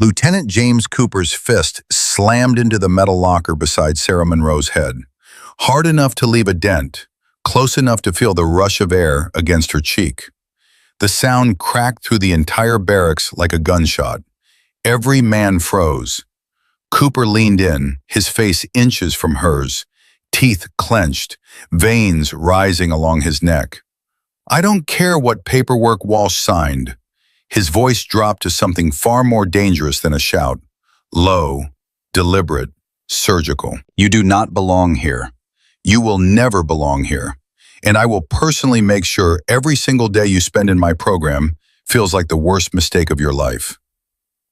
Lieutenant James Cooper's fist slammed into the metal locker beside Sarah Monroe's head, hard enough to leave a dent, close enough to feel the rush of air against her cheek. The sound cracked through the entire barracks like a gunshot. Every man froze. Cooper leaned in, his face inches from hers, teeth clenched, veins rising along his neck. "I don't care what paperwork Walsh signed." His voice dropped to something far more dangerous than a shout. Low, deliberate, surgical. "You do not belong here. You will never belong here. And I will personally make sure every single day you spend in my program feels like the worst mistake of your life."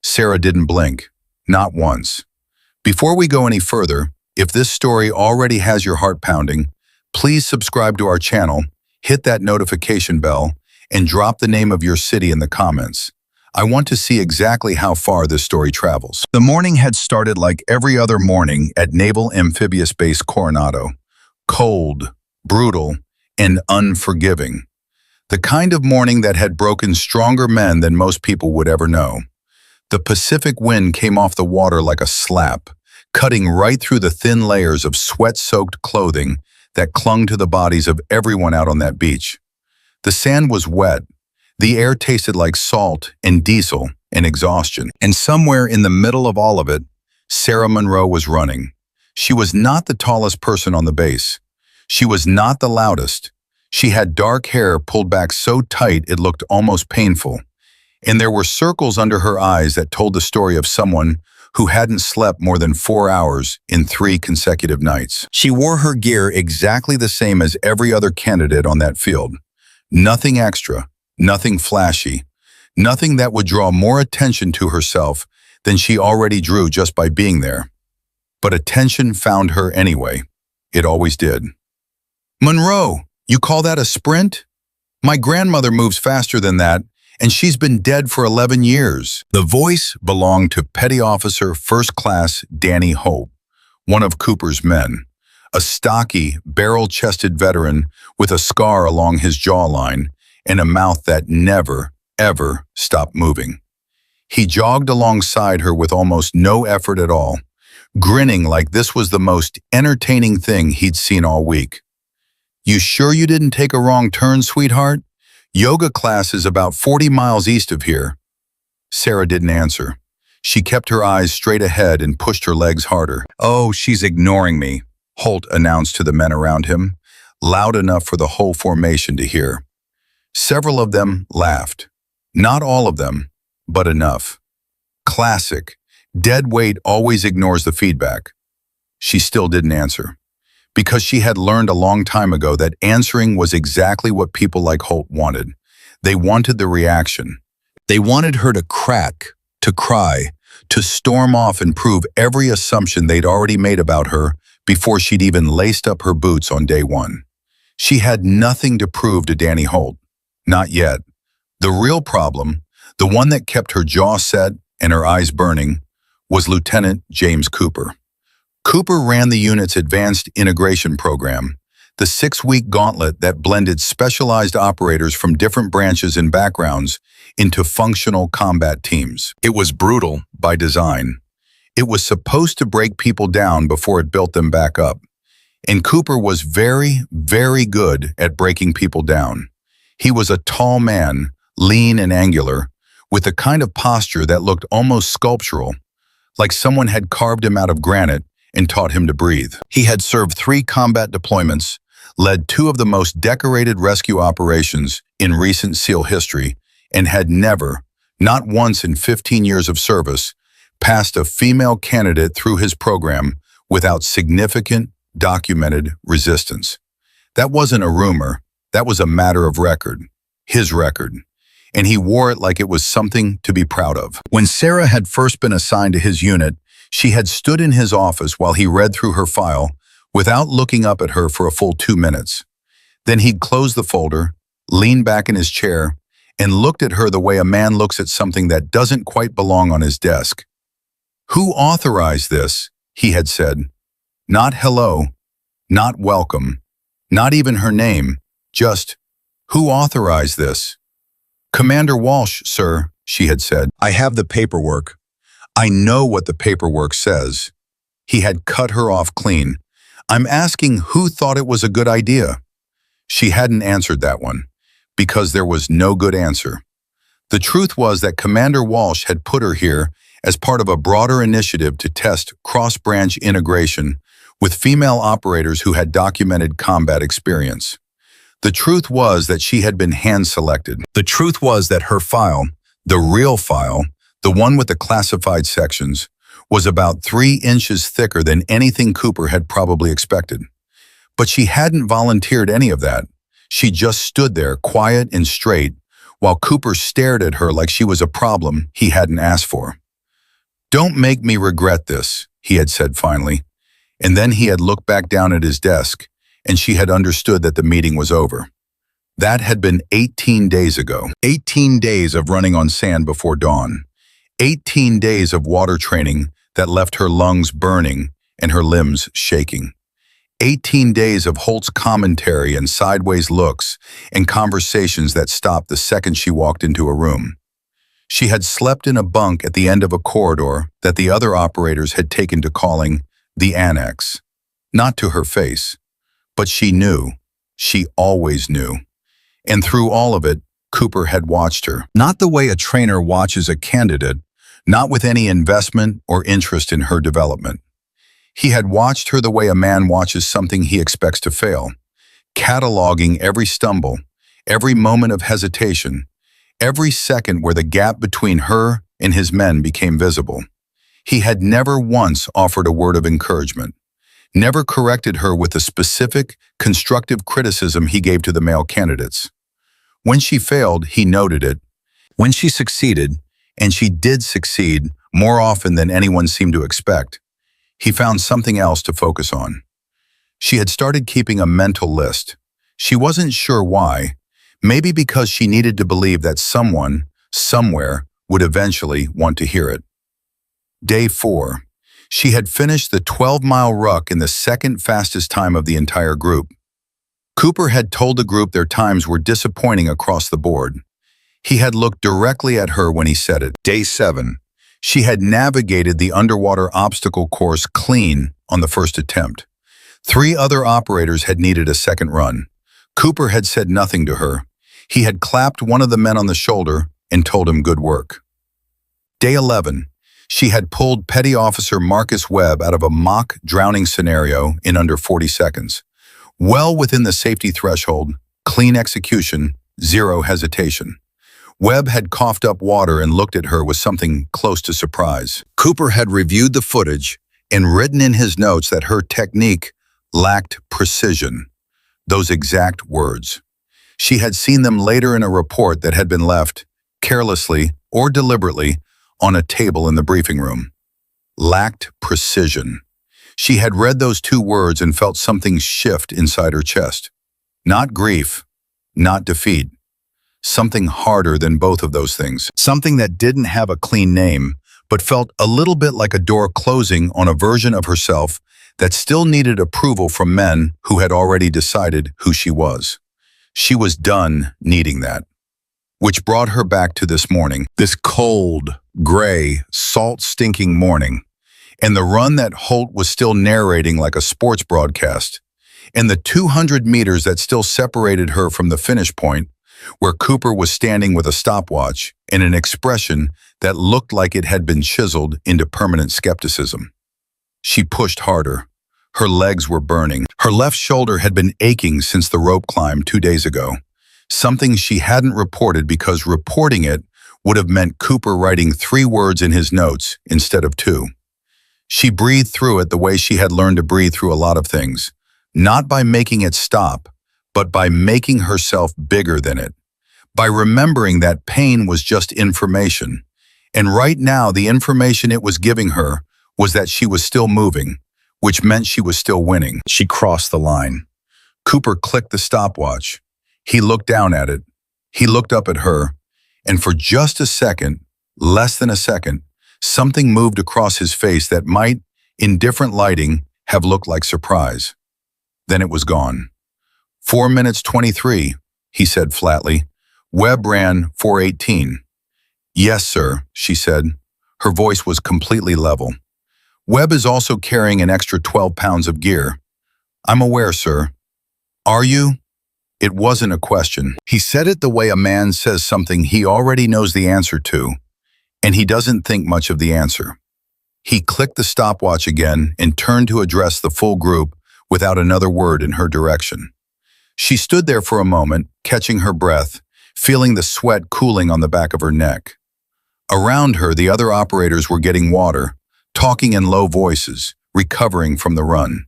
Sarah didn't blink, not once. Before we go any further, if this story already has your heart pounding, please subscribe to our channel, hit that notification bell, and drop the name of your city in the comments. I want to see exactly how far this story travels. The morning had started like every other morning at Naval Amphibious Base Coronado. Cold, brutal, and unforgiving. The kind of morning that had broken stronger men than most people would ever know. The Pacific wind came off the water like a slap, cutting right through the thin layers of sweat-soaked clothing that clung to the bodies of everyone out on that beach. The sand was wet. The air tasted like salt and diesel and exhaustion. And somewhere in the middle of all of it, Sarah Monroe was running. She was not the tallest person on the base. She was not the loudest. She had dark hair pulled back so tight it looked almost painful. And there were circles under her eyes that told the story of someone who hadn't slept more than 4 hours in 3 consecutive nights. She wore her gear exactly the same as every other candidate on that field. Nothing extra, nothing flashy, nothing that would draw more attention to herself than she already drew just by being there. But attention found her anyway. It always did. "Monroe, you call that a sprint? My grandmother moves faster than that, and she's been dead for 11 years. The voice belonged to Petty Officer First Class Danny Hope, one of Cooper's men, a stocky, barrel-chested veteran with a scar along his jawline and a mouth that never, ever stopped moving. He jogged alongside her with almost no effort at all, grinning like this was the most entertaining thing he'd seen all week. "You sure you didn't take a wrong turn, sweetheart? Yoga class is about 40 miles east of here." Sarah didn't answer. She kept her eyes straight ahead and pushed her legs harder. "Oh, she's ignoring me," Holt announced to the men around him, loud enough for the whole formation to hear. Several of them laughed. Not all of them, but enough. Classic. Dead weight always ignores the feedback. She still didn't answer, because she had learned a long time ago that answering was exactly what people like Holt wanted. They wanted the reaction. They wanted her to crack, to cry, to storm off and prove every assumption they'd already made about her before she'd even laced up her boots on day one. She had nothing to prove to Danny Holt. Not yet. The real problem, the one that kept her jaw set and her eyes burning, was Lieutenant James Cooper. Cooper ran the unit's advanced integration program, the 6-week gauntlet that blended specialized operators from different branches and backgrounds into functional combat teams. It was brutal by design. It was supposed to break people down before it built them back up. And Cooper was very, very good at breaking people down. He was a tall man, lean and angular, with a kind of posture that looked almost sculptural, like someone had carved him out of granite and taught him to breathe. He had served 3 combat deployments, led 2 of the most decorated rescue operations in recent SEAL history, and had never, not once in 15 years of service, passed a female candidate through his program without significant, documented resistance. That wasn't a rumor, that was a matter of record, his record, and he wore it like it was something to be proud of. When Sarah had first been assigned to his unit, she had stood in his office while he read through her file without looking up at her for a full 2 minutes. Then he'd close the folder, lean back in his chair, and looked at her the way a man looks at something that doesn't quite belong on his desk. "Who authorized this?" he had said. Not hello, not welcome, not even her name, just, "Who authorized this?" "Commander Walsh, sir," she had said. "I have the paperwork. I know what the paperwork says. He had cut her off clean. I'm asking who thought it was a good idea. She hadn't answered that one, because there was no good answer. The truth was that Commander Walsh had put her here as part of a broader initiative to test cross-branch integration with female operators who had documented combat experience. The truth was that she had been hand-selected. The truth was that her file, the real file, the one with the classified sections, was about 3 inches thicker than anything Cooper had probably expected. But she hadn't volunteered any of that. She just stood there, quiet and straight, while Cooper stared at her like she was a problem he hadn't asked for. "Don't make me regret this," he had said finally. And then he had looked back down at his desk, and she had understood that the meeting was over. That had been 18 days ago. 18 days of running on sand before dawn. 18 days of water training that left her lungs burning and her limbs shaking. 18 days of Holt's commentary and sideways looks and conversations that stopped the second she walked into a room. She had slept in a bunk at the end of a corridor that the other operators had taken to calling the annex. Not to her face, but she knew. She always knew. And through all of it, Cooper had watched her. Not the way a trainer watches a candidate, not with any investment or interest in her development. He had watched her the way a man watches something he expects to fail, cataloging every stumble, every moment of hesitation, every second where the gap between her and his men became visible. He had never once offered a word of encouragement, never corrected her with the specific, constructive criticism he gave to the male candidates. When she failed, he noted it. When she succeeded, and she did succeed more often than anyone seemed to expect, he found something else to focus on. She had started keeping a mental list. She wasn't sure why, maybe because she needed to believe that someone, somewhere, would eventually want to hear it. Day 4. She had finished the 12-mile ruck in the second fastest time of the entire group. Cooper had told the group their times were disappointing across the board. He had looked directly at her when he said it. Day 7. She had navigated the underwater obstacle course clean on the first attempt. 3 other operators had needed a second run. Cooper had said nothing to her. He had clapped one of the men on the shoulder and told him good work. Day 11. She had pulled Petty Officer Marcus Webb out of a mock drowning scenario in under 40 seconds. Well within the safety threshold, clean execution, 0 hesitation. Webb had coughed up water and looked at her with something close to surprise. Cooper had reviewed the footage and written in his notes that her technique lacked precision. Those exact words. She had seen them later in a report that had been left, carelessly or deliberately, on a table in the briefing room. Lacked precision. She had read those 2 words and felt something shift inside her chest. Not grief, not defeat. Something harder than both of those things. Something that didn't have a clean name, but felt a little bit like a door closing on a version of herself that still needed approval from men who had already decided who she was. She was done needing that. Which brought her back to this morning, this cold, gray, salt-stinking morning, and the run that Holt was still narrating like a sports broadcast, and the 200 meters that still separated her from the finish point, where Cooper was standing with a stopwatch and an expression that looked like it had been chiseled into permanent skepticism. She pushed harder. Her legs were burning. Her left shoulder had been aching since the rope climb 2 days ago, something she hadn't reported because reporting it would have meant Cooper writing 3 words in his notes instead of 2. She breathed through it the way she had learned to breathe through a lot of things, not by making it stop, but by making herself bigger than it, by remembering that pain was just information, and right now the information it was giving her was that she was still moving, which meant she was still winning. She crossed the line. Cooper clicked the stopwatch. He looked down at it. He looked up at her, and for just a second, less than a second, something moved across his face that might, in different lighting, have looked like surprise. Then it was gone. 4 minutes 23, he said flatly. Webb ran 4:18. Yes, sir, she said. Her voice was completely level. "Webb is also carrying an extra 12 pounds of gear." "I'm aware, sir." "Are you?" It wasn't a question. He said it the way a man says something he already knows the answer to, and he doesn't think much of the answer. He clicked the stopwatch again and turned to address the full group without another word in her direction. She stood there for a moment, catching her breath, feeling the sweat cooling on the back of her neck. Around her, the other operators were getting water, talking in low voices, recovering from the run.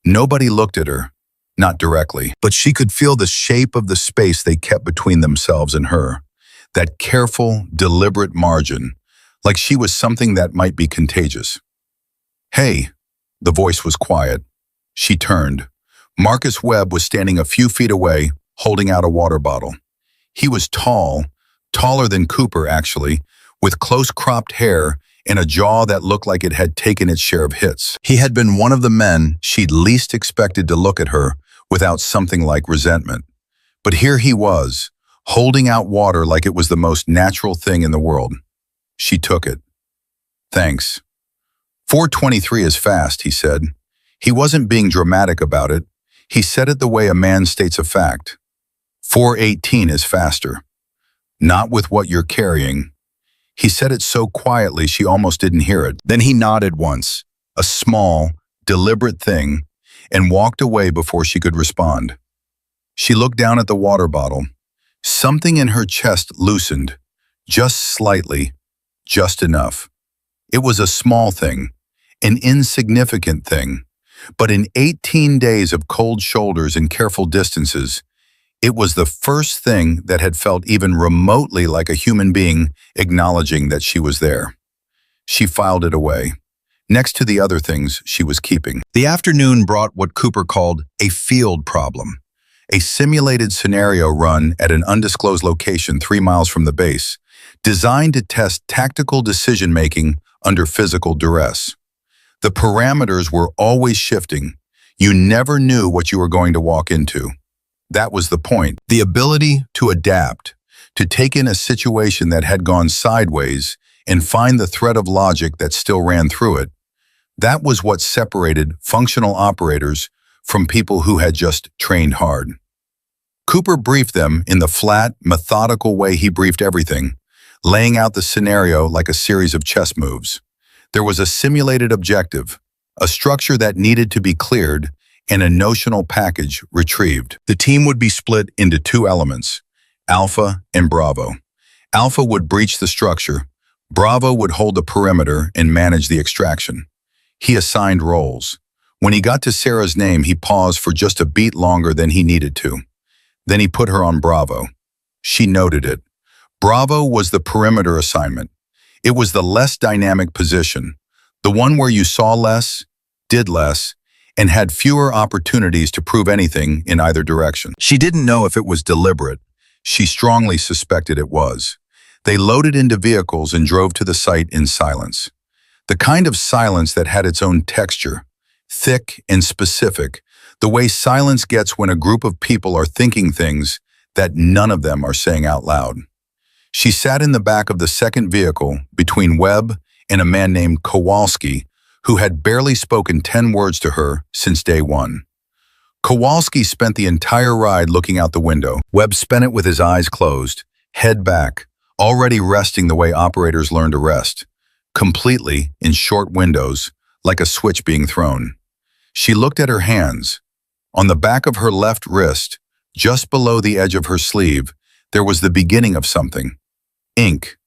Nobody looked at her, not directly, but she could feel the shape of the space they kept between themselves and her, that careful, deliberate margin, like she was something that might be contagious. "Hey," the voice was quiet. She turned. Marcus Webb was standing a few feet away, holding out a water bottle. He was tall, taller than Cooper actually, with close-cropped hair and a jaw that looked like it had taken its share of hits. He had been one of the men she'd least expected to look at her without something like resentment. But here he was, holding out water like it was the most natural thing in the world. She took it. "Thanks." "4:23 is fast," he said. He wasn't being dramatic about it. He said it the way a man states a fact. "4:18 is faster. Not with what you're carrying." He said it so quietly she almost didn't hear it. Then he nodded once, a small, deliberate thing, and walked away before she could respond. She looked down at the water bottle. Something in her chest loosened, just slightly, just enough. It was a small thing, an insignificant thing, but in 18 days of cold shoulders and careful distances, it was the first thing that had felt even remotely like a human being acknowledging that she was there. She filed it away, next to the other things she was keeping. The afternoon brought what Cooper called a field problem, a simulated scenario run at an undisclosed location 3 miles from the base, designed to test tactical decision-making under physical duress. The parameters were always shifting. You never knew what you were going to walk into. That was the point. The ability to adapt, to take in a situation that had gone sideways and find the thread of logic that still ran through it. That was what separated functional operators from people who had just trained hard. Cooper briefed them in the flat, methodical way he briefed everything, laying out the scenario like a series of chess moves. There was a simulated objective, a structure that needed to be cleared, and a notional package retrieved. The team would be split into 2 elements, Alpha and Bravo. Alpha would breach the structure. Bravo would hold the perimeter and manage the extraction. He assigned roles. When he got to Sarah's name, he paused for just a beat longer than he needed to. Then he put her on Bravo. She noted it. Bravo was the perimeter assignment. It was the less dynamic position, the one where you saw less, did less, and had fewer opportunities to prove anything in either direction. She didn't know if it was deliberate. She strongly suspected it was. They loaded into vehicles and drove to the site in silence. The kind of silence that had its own texture, thick and specific, the way silence gets when a group of people are thinking things that none of them are saying out loud. She sat in the back of the second vehicle between Webb and a man named Kowalski, who had barely spoken 10 words to her since day one. Kowalski spent the entire ride looking out the window. Webb spent it with his eyes closed, head back, already resting the way operators learn to rest, completely in short windows, like a switch being thrown. She looked at her hands. On the back of her left wrist, just below the edge of her sleeve, there was the beginning of something. Ink,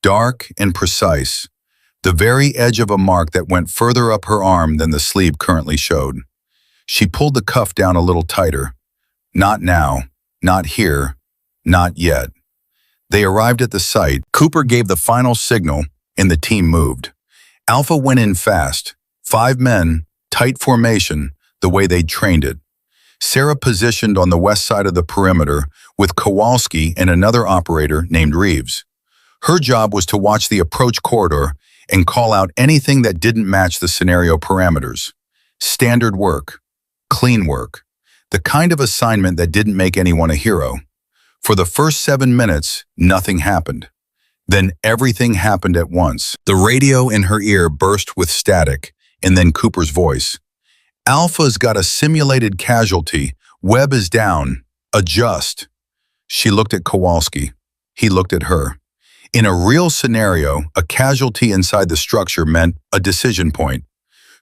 dark and precise, the very edge of a mark that went further up her arm than the sleeve currently showed. She pulled the cuff down a little tighter. Not now, not here, not yet. They arrived at the site. Cooper gave the final signal, and the team moved. Alpha went in fast. 5 men, tight formation, the way they'd trained it. Sarah positioned on the west side of the perimeter with Kowalski and another operator named Reeves. Her job was to watch the approach corridor and call out anything that didn't match the scenario parameters. Standard work, clean work, the kind of assignment that didn't make anyone a hero. For the first 7 minutes, nothing happened. Then everything happened at once. The radio in her ear burst with static, and then Cooper's voice. Alpha's got a simulated casualty. Webb is down. Adjust. She looked at Kowalski. He looked at her. In a real scenario, a casualty inside the structure meant a decision point.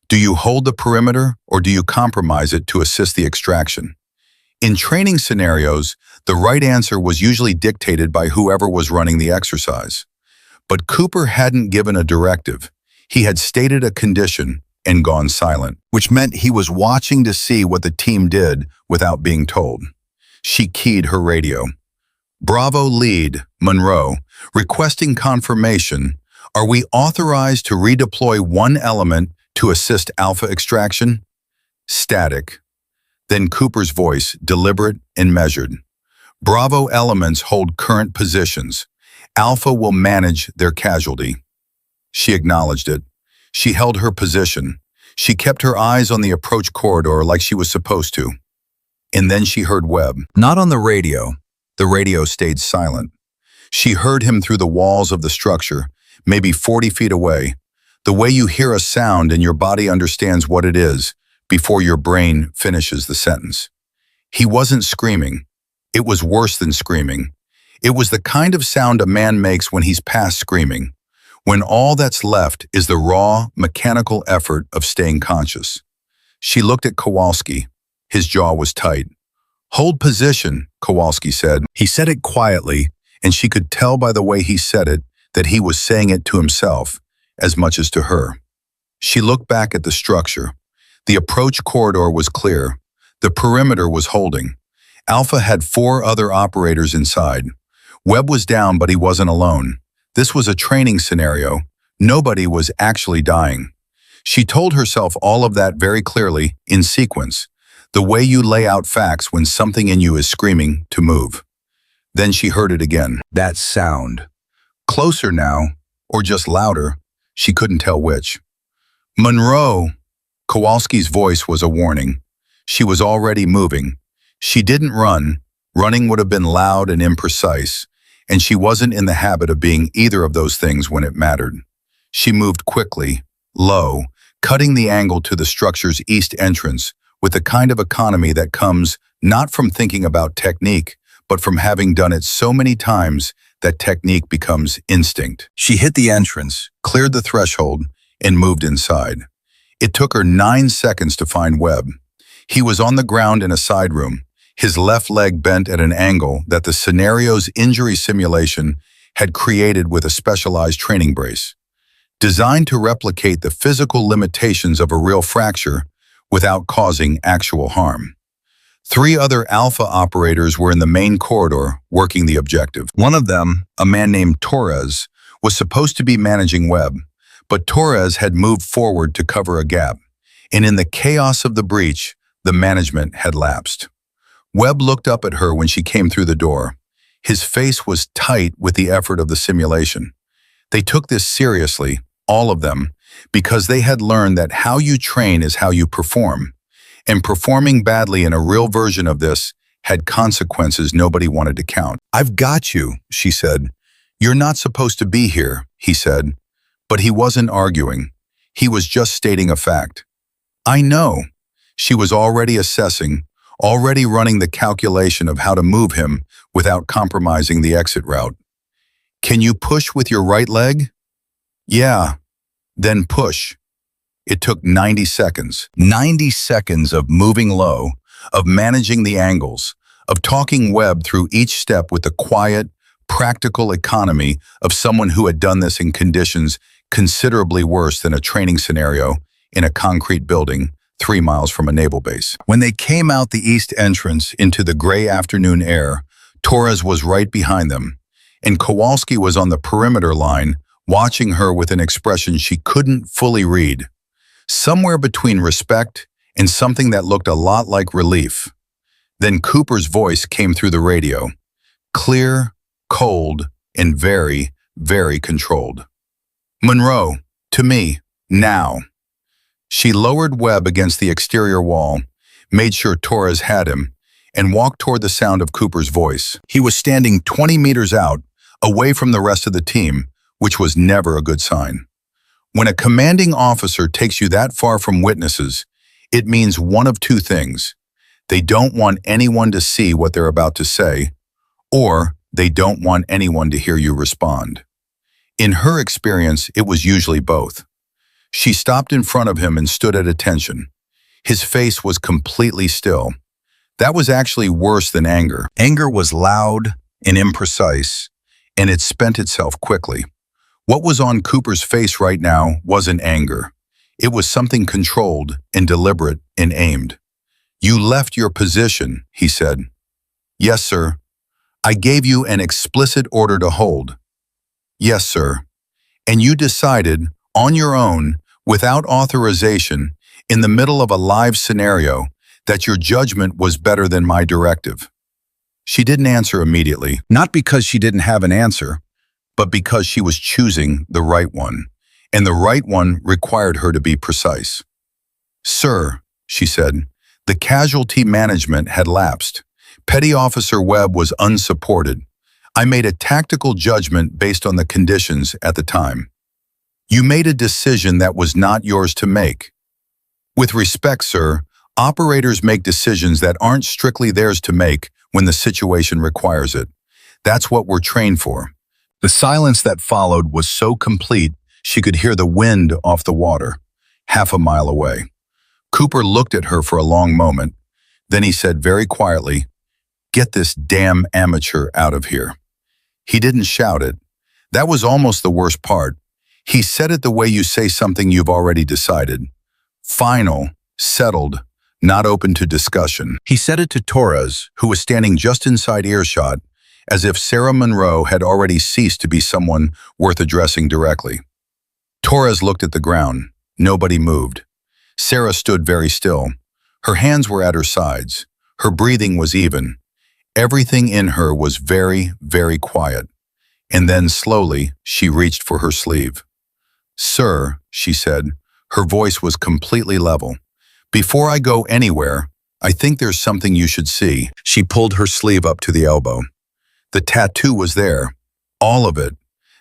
Do you hold the perimeter or do you compromise it to assist the extraction? In training scenarios, the right answer was usually dictated by whoever was running the exercise. But Cooper hadn't given a directive. He had stated a condition and gone silent, which meant he was watching to see what the team did without being told. She keyed her radio. Bravo lead, Monroe, requesting confirmation. Are we authorized to redeploy one element to assist Alpha extraction? Static. Then Cooper's voice, deliberate and measured. Bravo elements hold current positions. Alpha will manage their casualty. She acknowledged it. She held her position. She kept her eyes on the approach corridor like she was supposed to. And then she heard Webb. Not on the radio. The radio stayed silent. She heard him through the walls of the structure, maybe 40 feet away. The way you hear a sound and your body understands what it is before your brain finishes the sentence. He wasn't screaming. It was worse than screaming. It was the kind of sound a man makes when he's past screaming, when all that's left is the raw, mechanical effort of staying conscious. She looked at Kowalski. His jaw was tight. Hold position, Kowalski said. He said it quietly, and she could tell by the way he said it that he was saying it to himself as much as to her. She looked back at the structure. The approach corridor was clear. The perimeter was holding. Alpha had 4 other operators inside. Webb was down, but he wasn't alone. This was a training scenario. Nobody was actually dying. She told herself all of that very clearly, in sequence, the way you lay out facts when something in you is screaming to move. Then she heard it again. That sound. Closer now, or just louder. She couldn't tell which. Monroe. Kowalski's voice was a warning. She was already moving. She didn't run. Running would have been loud and imprecise, and she wasn't in the habit of being either of those things when it mattered. She moved quickly, low, cutting the angle to the structure's east entrance with the kind of economy that comes not from thinking about technique, but from having done it so many times that technique becomes instinct. She hit the entrance, cleared the threshold, and moved inside. It took her 9 seconds to find Webb. He was on the ground in a side room, his left leg bent at an angle that the scenario's injury simulation had created with a specialized training brace. Designed to replicate the physical limitations of a real fracture without causing actual harm. 3 other Alpha operators were in the main corridor working the objective. One of them, a man named Torres, was supposed to be managing Webb, but Torres had moved forward to cover a gap, and in the chaos of the breach, the management had lapsed. Webb looked up at her when she came through the door. His face was tight with the effort of the simulation. They took this seriously, all of them, because they had learned that how you train is how you perform, and performing badly in a real version of this had consequences nobody wanted to count. I've got you, she said. You're not supposed to be here, he said. But he wasn't arguing. He was just stating a fact. I know. She was already assessing, already running the calculation of how to move him without compromising the exit route. Can you push with your right leg? Yeah. Then push. It took 90 seconds. 90 seconds of moving low, of managing the angles, of talking Webb through each step with the quiet, practical economy of someone who had done this in conditions considerably worse than a training scenario in a concrete building 3 miles from a naval base. When they came out the east entrance into the gray afternoon air, Torres was right behind them, and Kowalski was on the perimeter line, watching her with an expression she couldn't fully read, somewhere between respect and something that looked a lot like relief. Then Cooper's voice came through the radio, clear, cold, and very, very controlled. Monroe, to me, now. She lowered Webb against the exterior wall, made sure Torres had him, and walked toward the sound of Cooper's voice. He was standing 20 meters out, away from the rest of the team, which was never a good sign. When a commanding officer takes you that far from witnesses, it means one of two things. They don't want anyone to see what they're about to say, or they don't want anyone to hear you respond. In her experience, it was usually both. She stopped in front of him and stood at attention. His face was completely still. That was actually worse than anger. Anger was loud and imprecise, and it spent itself quickly. What was on Cooper's face right now wasn't anger. It was something controlled and deliberate and aimed. "You left your position," he said. "Yes, sir." "I gave you an explicit order to hold." "Yes, sir." "And you decided, on your own, without authorization, in the middle of a live scenario, that your judgment was better than my directive." She didn't answer immediately, not because she didn't have an answer, but because she was choosing the right one, and the right one required her to be precise. "Sir," she said, "the casualty management had lapsed. Petty Officer Webb was unsupported. I made a tactical judgment based on the conditions at the time. You made a decision that was not yours to make. With respect, sir, operators make decisions that aren't strictly theirs to make when the situation requires it. That's what we're trained for." The silence that followed was so complete she could hear the wind off the water, half a mile away. Cooper looked at her for a long moment. Then he said very quietly, "Get this damn amateur out of here." He didn't shout it. That was almost the worst part. He said it the way you say something you've already decided. Final, settled, not open to discussion. He said it to Torres, who was standing just inside earshot, as if Sarah Monroe had already ceased to be someone worth addressing directly. Torres looked at the ground. Nobody moved. Sarah stood very still. Her hands were at her sides. Her breathing was even. Everything in her was very, very quiet. And then slowly, she reached for her sleeve. "Sir," she said, her voice was completely level. "Before I go anywhere, I think there's something you should see." She pulled her sleeve up to the elbow. The tattoo was there, all of it.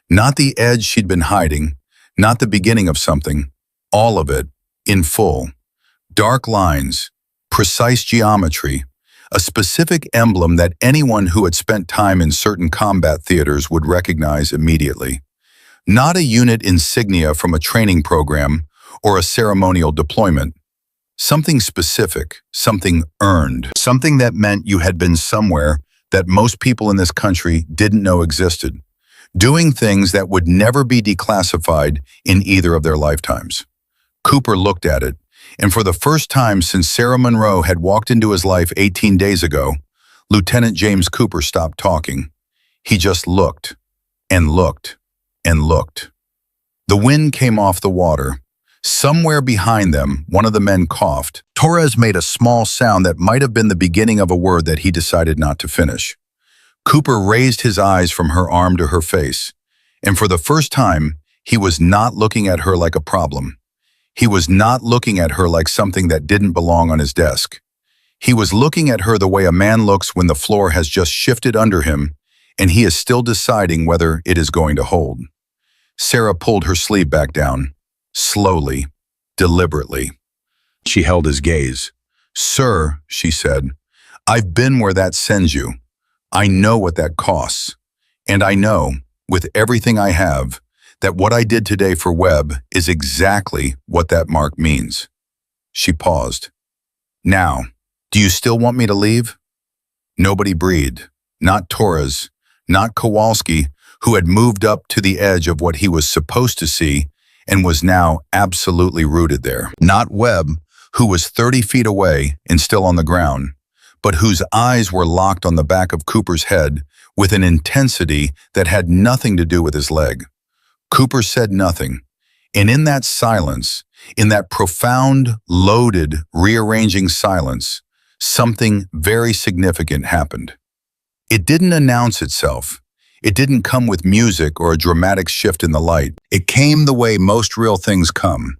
Not the edge she'd been hiding, not the beginning of something, all of it, in full. Dark lines, precise geometry, a specific emblem that anyone who had spent time in certain combat theaters would recognize immediately. Not a unit insignia from a training program or a ceremonial deployment. Something specific, something earned, something that meant you had been somewhere that most people in this country didn't know existed, doing things that would never be declassified in either of their lifetimes. Cooper looked at it, and for the first time since Sarah Monroe had walked into his life 18 days ago, Lieutenant James Cooper stopped talking. He just looked, and looked, and looked. The wind came off the water. Somewhere behind them, one of the men coughed. Torres made a small sound that might have been the beginning of a word that he decided not to finish. Cooper raised his eyes from her arm to her face, and for the first time, he was not looking at her like a problem. He was not looking at her like something that didn't belong on his desk. He was looking at her the way a man looks when the floor has just shifted under him, and he is still deciding whether it is going to hold. Sarah pulled her sleeve back down. Slowly, deliberately. She held his gaze. "Sir," she said, "I've been where that sends you. I know what that costs. And I know, with everything I have, that what I did today for Webb is exactly what that mark means." She paused. "Now, do you still want me to leave?" Nobody breathed. Not Torres, not Kowalski, who had moved up to the edge of what he was supposed to see and was now absolutely rooted there. Not Webb, who was 30 feet away and still on the ground, but whose eyes were locked on the back of Cooper's head with an intensity that had nothing to do with his leg. Cooper said nothing, and in that silence, in that profound, loaded, rearranging silence, something very significant happened. It didn't announce itself. It didn't come with music or a dramatic shift in the light. It came the way most real things come,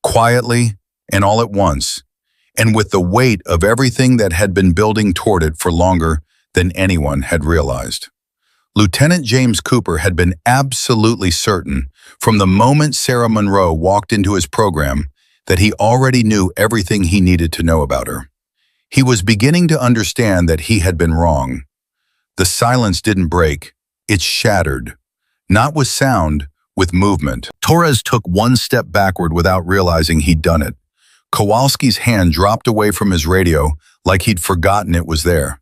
quietly and all at once, and with the weight of everything that had been building toward it for longer than anyone had realized. Lieutenant James Cooper had been absolutely certain from the moment Sarah Monroe walked into his program that he already knew everything he needed to know about her. He was beginning to understand that he had been wrong. The silence didn't break, it shattered. Not with sound, with movement. Torres took one step backward without realizing he'd done it. Kowalski's hand dropped away from his radio like he'd forgotten it was there.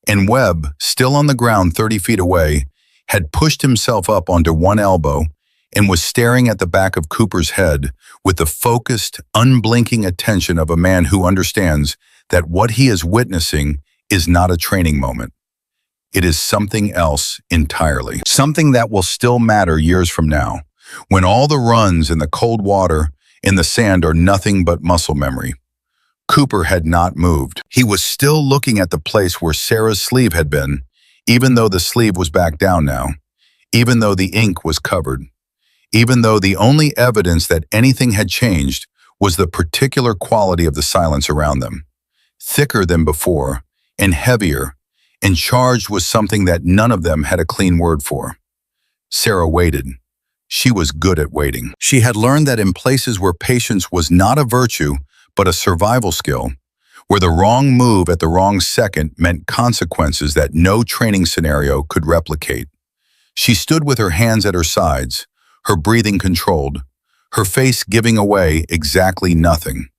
And Webb, still on the ground 30 feet away, had pushed himself up onto one elbow and was staring at the back of Cooper's head with the focused, unblinking attention of a man who understands that what he is witnessing is not a training moment. It is something else entirely. Something that will still matter years from now, when all the runs in the cold water and the sand are nothing but muscle memory. Cooper had not moved. He was still looking at the place where Sarah's sleeve had been, even though the sleeve was back down now, even though the ink was covered, even though the only evidence that anything had changed was the particular quality of the silence around them. Thicker than before, and heavier, and charged with something that none of them had a clean word for. Sarah waited. She was good at waiting. She had learned that in places where patience was not a virtue, but a survival skill, where the wrong move at the wrong second meant consequences that no training scenario could replicate. She stood with her hands at her sides, her breathing controlled, her face giving away exactly nothing,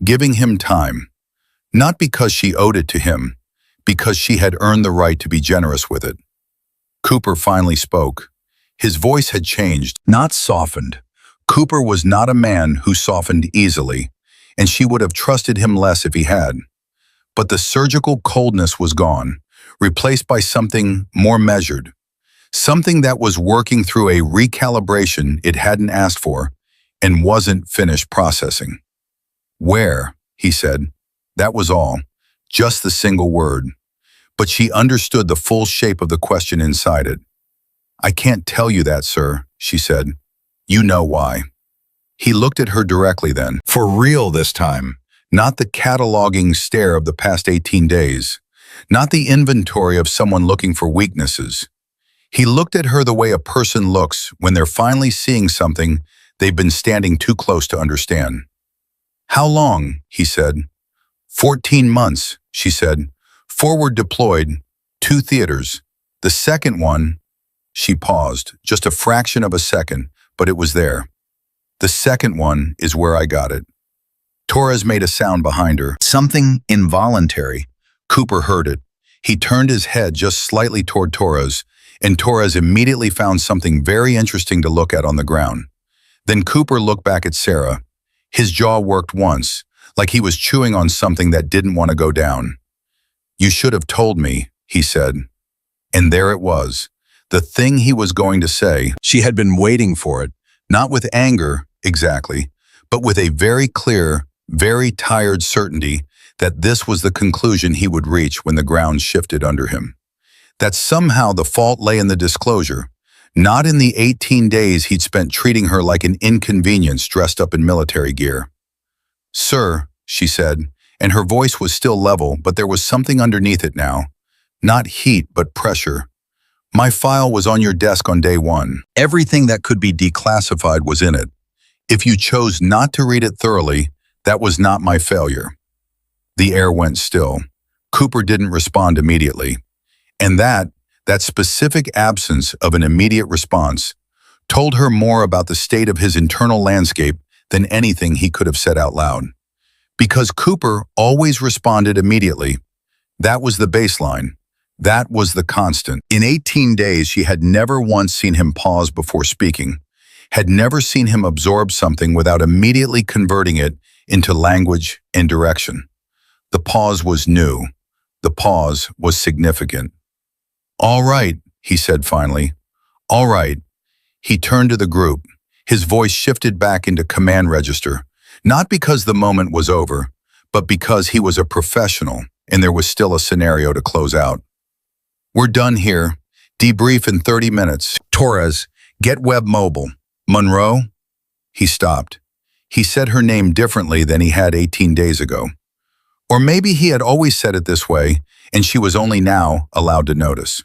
giving him time, not because she owed it to him, because she had earned the right to be generous with it. Cooper finally spoke. His voice had changed, not softened. Cooper was not a man who softened easily, and she would have trusted him less if he had. But the surgical coldness was gone, replaced by something more measured, something that was working through a recalibration it hadn't asked for and wasn't finished processing. "Where?" he said. That was all, just the single word. But she understood the full shape of the question inside it. "I can't tell you that, sir," she said. "You know why." He looked at her directly then, for real this time, not the cataloging stare of the past 18 days, not the inventory of someone looking for weaknesses. He looked at her the way a person looks when they're finally seeing something they've been standing too close to understand. "How long?" he said. 14 months, she said. "Forward deployed, 2 theaters. The second one," she paused, just a fraction of a second, but it was there. "The second one is where I got it." Torres made a sound behind her, something involuntary. Cooper heard it. He turned his head just slightly toward Torres, and Torres immediately found something very interesting to look at on the ground. Then Cooper looked back at Sarah. His jaw worked once, like he was chewing on something that didn't want to go down. "You should have told me," he said. And there it was, the thing he was going to say. She had been waiting for it, not with anger, exactly, but with a very clear, very tired certainty that this was the conclusion he would reach when the ground shifted under him. That somehow the fault lay in the disclosure, not in the 18 days he'd spent treating her like an inconvenience dressed up in military gear. "Sir," she said, and her voice was still level, but there was something underneath it now. Not heat, but pressure. "My file was on your desk on day 1. Everything that could be declassified was in it. If you chose not to read it thoroughly, that was not my failure." The air went still. Cooper didn't respond immediately. And that specific absence of an immediate response told her more about the state of his internal landscape than anything he could have said out loud. Because Cooper always responded immediately. That was the baseline. That was the constant. In 18 days, she had never once seen him pause before speaking, had never seen him absorb something without immediately converting it into language and direction. The pause was new. The pause was significant. "All right," he said finally. "All right." He turned to the group. His voice shifted back into command register, not because the moment was over, but because he was a professional and there was still a scenario to close out. "We're done here. Debrief in 30 minutes. Torres, get Webb mobile. Monroe?" He stopped. He said her name differently than he had 18 days ago. Or maybe he had always said it this way, and she was only now allowed to notice.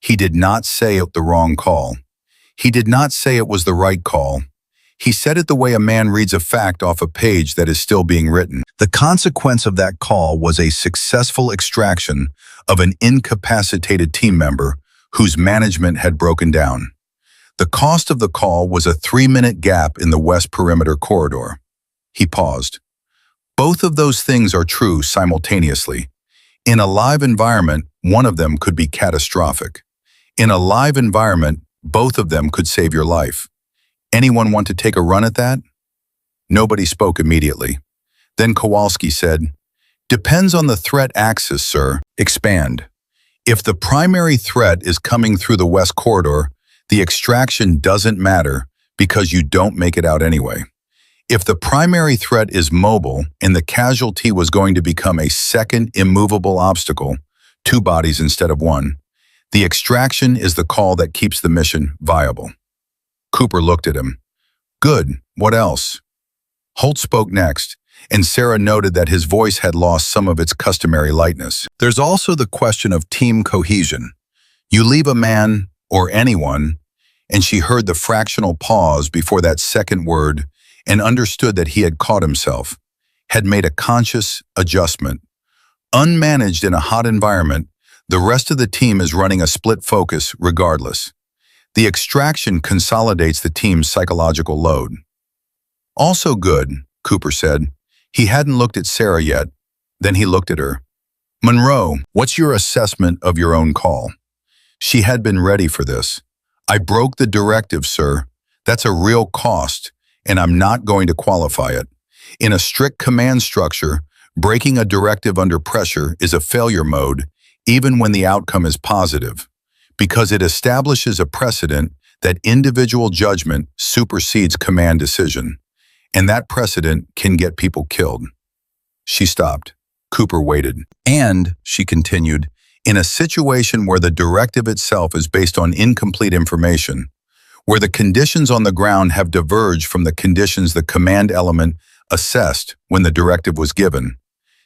He did not say it the wrong call. He did not say it was the right call. He said it the way a man reads a fact off a page that is still being written. The consequence of that call was a successful extraction of an incapacitated team member whose management had broken down. The cost of the call was a 3-minute gap in the West Perimeter corridor. He paused. Both of those things are true simultaneously. In a live environment, one of them could be catastrophic. In a live environment, both of them could save your life. Anyone want to take a run at that? Nobody spoke immediately. Then Kowalski said, "Depends on the threat axis, sir. Expand. If the primary threat is coming through the West Corridor, the extraction doesn't matter because you don't make it out anyway. If the primary threat is mobile and the casualty was going to become a second immovable obstacle, 2 bodies instead of 1, the extraction is the call that keeps the mission viable." Cooper looked at him. "Good. What else?" Holt spoke next, and Sarah noted that his voice had lost some of its customary lightness. "There's also the question of team cohesion. You leave a man, or anyone," and she heard the fractional pause before that second word and understood that he had caught himself, had made a conscious adjustment. Unmanaged in a hot environment, the rest of the team is running a split focus regardless. The extraction consolidates the team's psychological load. "Also good," Cooper said. He hadn't looked at Sarah yet. Then he looked at her. "Monroe, what's your assessment of your own call?" She had been ready for this. "I broke the directive, sir. That's a real cost, and I'm not going to qualify it. In a strict command structure, breaking a directive under pressure is a failure mode, even when the outcome is positive, because it establishes a precedent that individual judgment supersedes command decision, and that precedent can get people killed." She stopped. Cooper waited. "And," she continued, "in a situation where the directive itself is based on incomplete information, where the conditions on the ground have diverged from the conditions the command element assessed when the directive was given,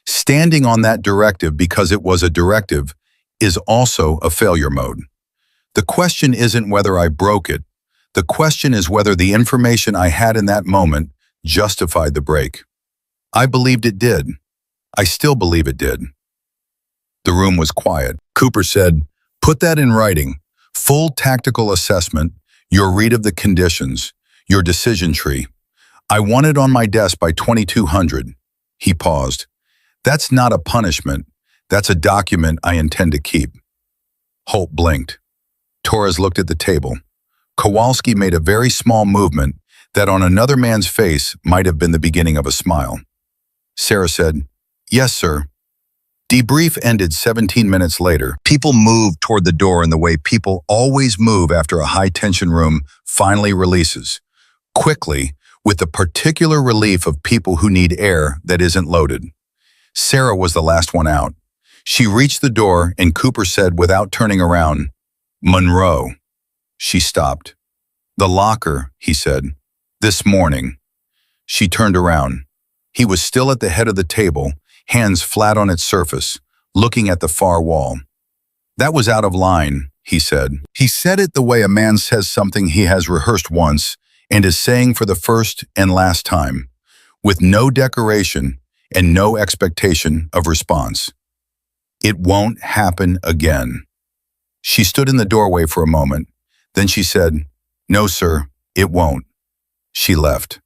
standing on that directive because it was a directive is also a failure mode. The question isn't whether I broke it. The question is whether the information I had in that moment justified the break. I believed it did. I still believe it did." The room was quiet. Cooper said, "Put that in writing. Full tactical assessment, your read of the conditions, your decision tree. I want it on my desk by 2200. He paused. "That's not a punishment. That's a document I intend to keep." Holt blinked. Torres looked at the table. Kowalski made a very small movement that on another man's face might have been the beginning of a smile. Sarah said, "Yes, sir." Debrief ended 17 minutes later. People moved toward the door in the way people always move after a high-tension room finally releases. Quickly, with the particular relief of people who need air that isn't loaded. Sarah was the last one out. She reached the door and Cooper said without turning around, "Monroe." She stopped. "The locker," he said. "This morning." She turned around. He was still at the head of the table, hands flat on its surface, looking at the far wall. "That was out of line," he said. He said it the way a man says something he has rehearsed once and is saying for the first and last time, with no decoration and no expectation of response. "It won't happen again." She stood in the doorway for a moment. Then she said, "No, sir, it won't." She left.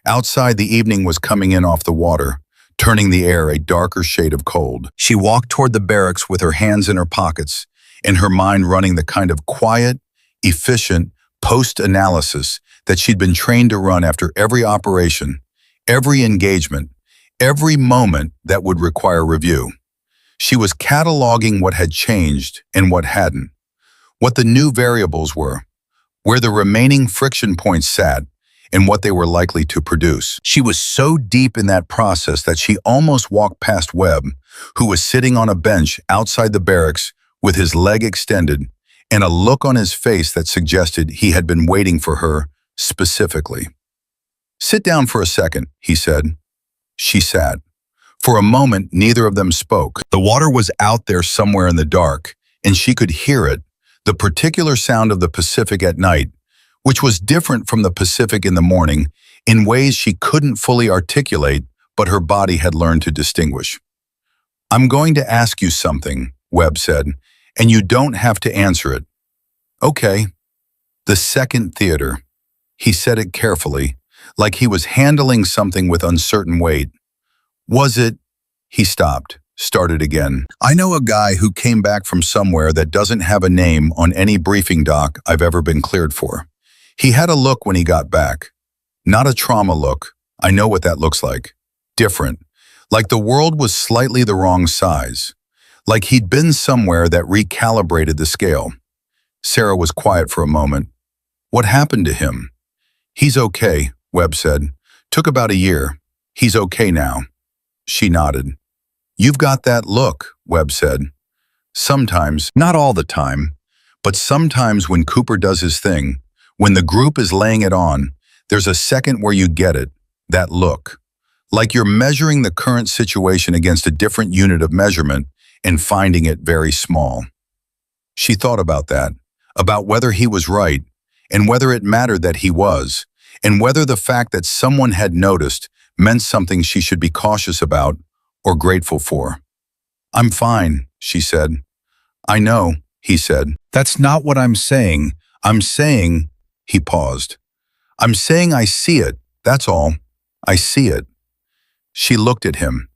Outside, the evening was coming in off the water, turning the air a darker shade of cold. She walked toward the barracks with her hands in her pockets and her mind running the kind of quiet, efficient post-analysis that she'd been trained to run after every operation, every engagement, every moment that would require review. She was cataloging what had changed and what hadn't, what the new variables were, where the remaining friction points sat, and what they were likely to produce. She was so deep in that process that she almost walked past Webb, who was sitting on a bench outside the barracks with his leg extended and a look on his face that suggested he had been waiting for her specifically. "Sit down for a second," he said. She sat. For a moment, neither of them spoke. The water was out there somewhere in the dark, and she could hear it, The particular sound of the Pacific at night, which was different from the Pacific in the morning in ways she couldn't fully articulate, but her body had learned to distinguish. "I'm going to ask you something," Webb said, "and you don't have to answer it." "Okay." "The second theater." He said it carefully, like he was handling something with uncertain weight. "Was it?" He stopped, started again. "I know a guy who came back from somewhere that doesn't have a name on any briefing doc I've ever been cleared for. He had a look when he got back. Not a trauma look. I know what that looks like. Different. Like the world was slightly the wrong size. Like he'd been somewhere that recalibrated the scale." Sarah was quiet for a moment. "What happened to him?" "He's okay," Webb said. "Took about a year. He's okay now." She nodded. "You've got that look," Webb said. "Sometimes, not all the time, but sometimes when Cooper does his thing, when the group is laying it on, there's a second where you get it, that look. Like you're measuring the current situation against a different unit of measurement and finding it very small." She thought about that, about whether he was right, and whether it mattered that he was, and whether the fact that someone had noticed meant something she should be cautious about or grateful for. "I'm fine," she said. "I know," he said. "That's not what I'm saying. I'm saying," he paused. "I'm saying I see it, that's all. I see it." She looked at him.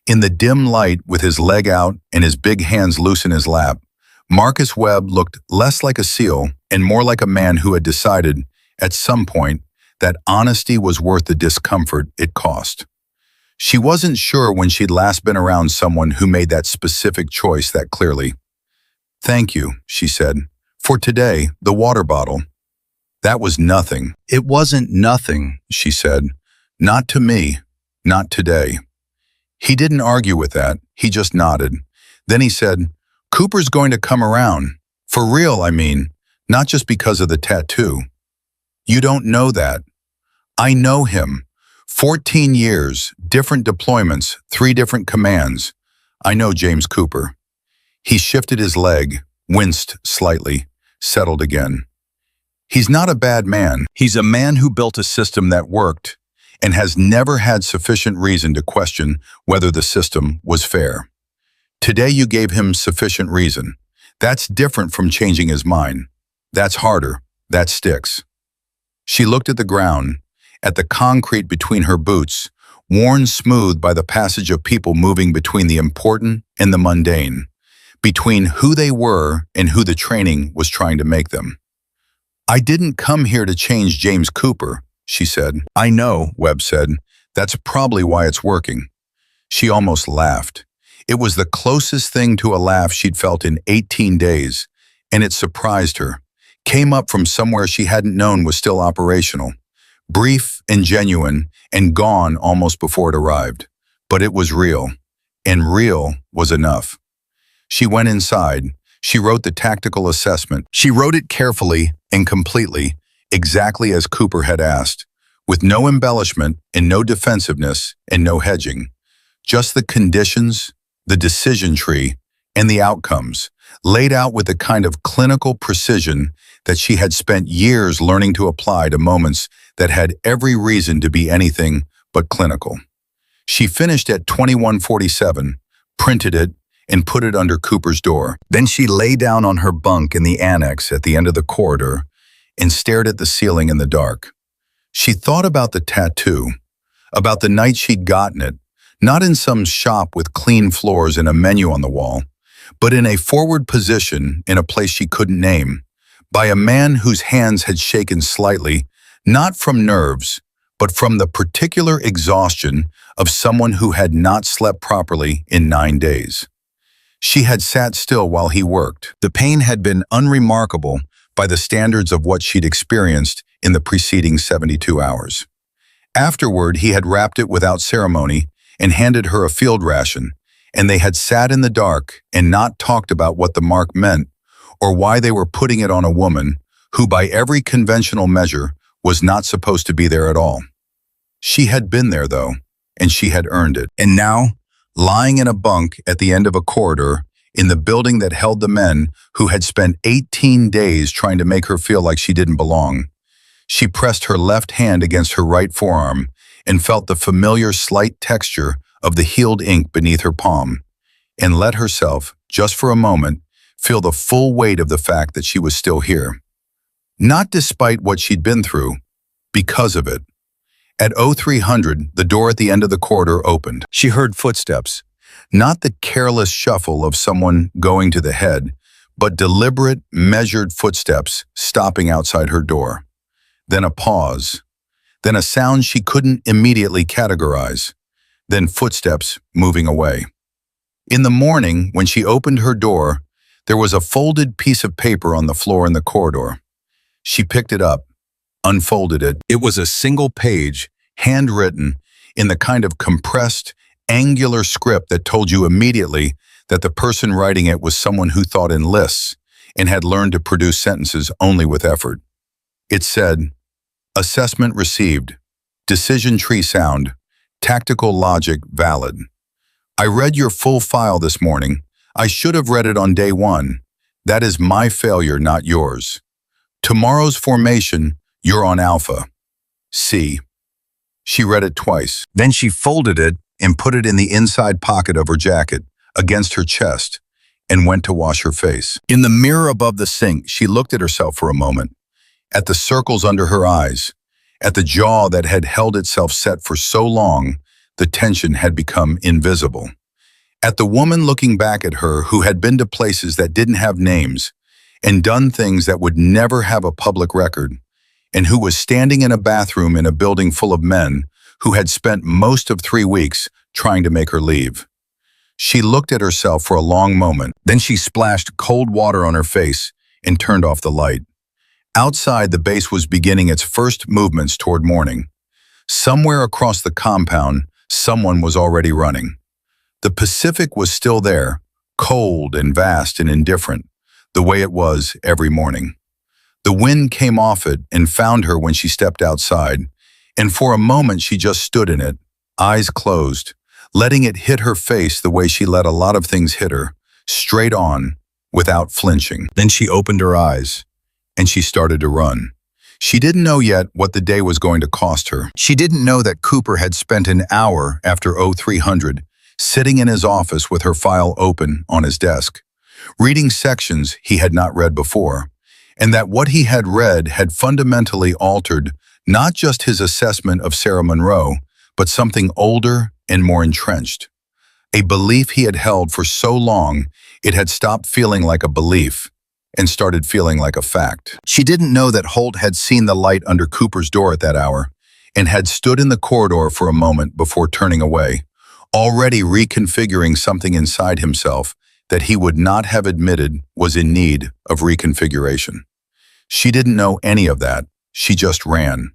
In the dim light, with his leg out and his big hands loose in his lap, Marcus Webb looked less like a SEAL and more like a man who had decided, at some point, that honesty was worth the discomfort it cost. She wasn't sure when she'd last been around someone who made that specific choice that clearly. "Thank you," she said, "for today, the water bottle." "That was nothing." "It wasn't nothing," she said. "Not to me. Not today." He didn't argue with that. He just nodded. Then he said, "Cooper's going to come around. For real, I mean, not just because of the tattoo." "You don't know that." "I know him. 14 years, different deployments, 3 different commands. I know James Cooper." He shifted his leg, winced slightly, settled again. "He's not a bad man. He's a man who built a system that worked and has never had sufficient reason to question whether the system was fair. Today you gave him sufficient reason. That's different from changing his mind. That's harder. That sticks." She looked at the ground, at the concrete between her boots, worn smooth by the passage of people moving between the important and the mundane, between who they were and who the training was trying to make them. "I didn't come here to change James Cooper," she said. "I know," Webb said. "That's probably why it's working." She almost laughed. It was the closest thing to a laugh she'd felt in 18 days, and it surprised her. Came up from somewhere she hadn't known was still operational. Brief and genuine, and gone almost before it arrived. But it was real, and real was enough. She went inside. She wrote the tactical assessment. She wrote it carefully and completely, exactly as Cooper had asked, with no embellishment and no defensiveness and no hedging. Just the conditions, the decision tree, and the outcomes, laid out with the kind of clinical precision that she had spent years learning to apply to moments that had every reason to be anything but clinical. She finished at 21:47, printed it, and put it under Cooper's door. Then she lay down on her bunk in the annex at the end of the corridor and stared at the ceiling in the dark. She thought about the tattoo, about the night she'd gotten it, not in some shop with clean floors and a menu on the wall, but in a forward position in a place she couldn't name, by a man whose hands had shaken slightly, not from nerves, but from the particular exhaustion of someone who had not slept properly in 9 days. She had sat still while he worked. The pain had been unremarkable by the standards of what she'd experienced in the preceding 72 hours. Afterward, he had wrapped it without ceremony and handed her a field ration, and they had sat in the dark and not talked about what the mark meant or why they were putting it on a woman who, by every conventional measure, was not supposed to be there at all. She had been there, though, and she had earned it. And now, lying in a bunk at the end of a corridor, in the building that held the men who had spent 18 days trying to make her feel like she didn't belong. She pressed her left hand against her right forearm and felt the familiar slight texture of the healed ink beneath her palm, and let herself, just for a moment, feel the full weight of the fact that she was still here. Not despite what she'd been through, because of it. At 0300, the door at the end of the corridor opened. She heard footsteps, not the careless shuffle of someone going to the head, but deliberate, measured footsteps stopping outside her door. Then a pause. Then a sound she couldn't immediately categorize. Then footsteps moving away. In the morning, when she opened her door, there was a folded piece of paper on the floor in the corridor. She picked it up, unfolded it. It was a single page, handwritten, in the kind of compressed, angular script that told you immediately that the person writing it was someone who thought in lists and had learned to produce sentences only with effort. It said, "Assessment received. Decision tree sound. Tactical logic valid. I read your full file this morning. I should have read it on day one. That is my failure, not yours. Tomorrow's formation, you're on Alpha. C." She read it twice. Then she folded it and put it in the inside pocket of her jacket, against her chest, and went to wash her face. In the mirror above the sink, she looked at herself for a moment, at the circles under her eyes, at the jaw that had held itself set for so long the tension had become invisible, at the woman looking back at her who had been to places that didn't have names and done things that would never have a public record, and who was standing in a bathroom in a building full of men who had spent most of 3 weeks trying to make her leave. She looked at herself for a long moment. Then she splashed cold water on her face and turned off the light. Outside, the base was beginning its first movements toward morning. Somewhere across the compound, someone was already running. The Pacific was still there, cold and vast and indifferent, the way it was every morning. The wind came off it and found her when she stepped outside, and for a moment she just stood in it, eyes closed, letting it hit her face the way she let a lot of things hit her, straight on, without flinching. Then she opened her eyes, and she started to run. She didn't know yet what the day was going to cost her. She didn't know that Cooper had spent an hour after 0300 sitting in his office with her file open on his desk, reading sections he had not read before, and that what he had read had fundamentally altered not just his assessment of Sarah Monroe, but something older and more entrenched. A belief he had held for so long it had stopped feeling like a belief and started feeling like a fact. She didn't know that Holt had seen the light under Cooper's door at that hour and had stood in the corridor for a moment before turning away, already reconfiguring something inside himself that he would not have admitted was in need of reconfiguration. She didn't know any of that. She just ran.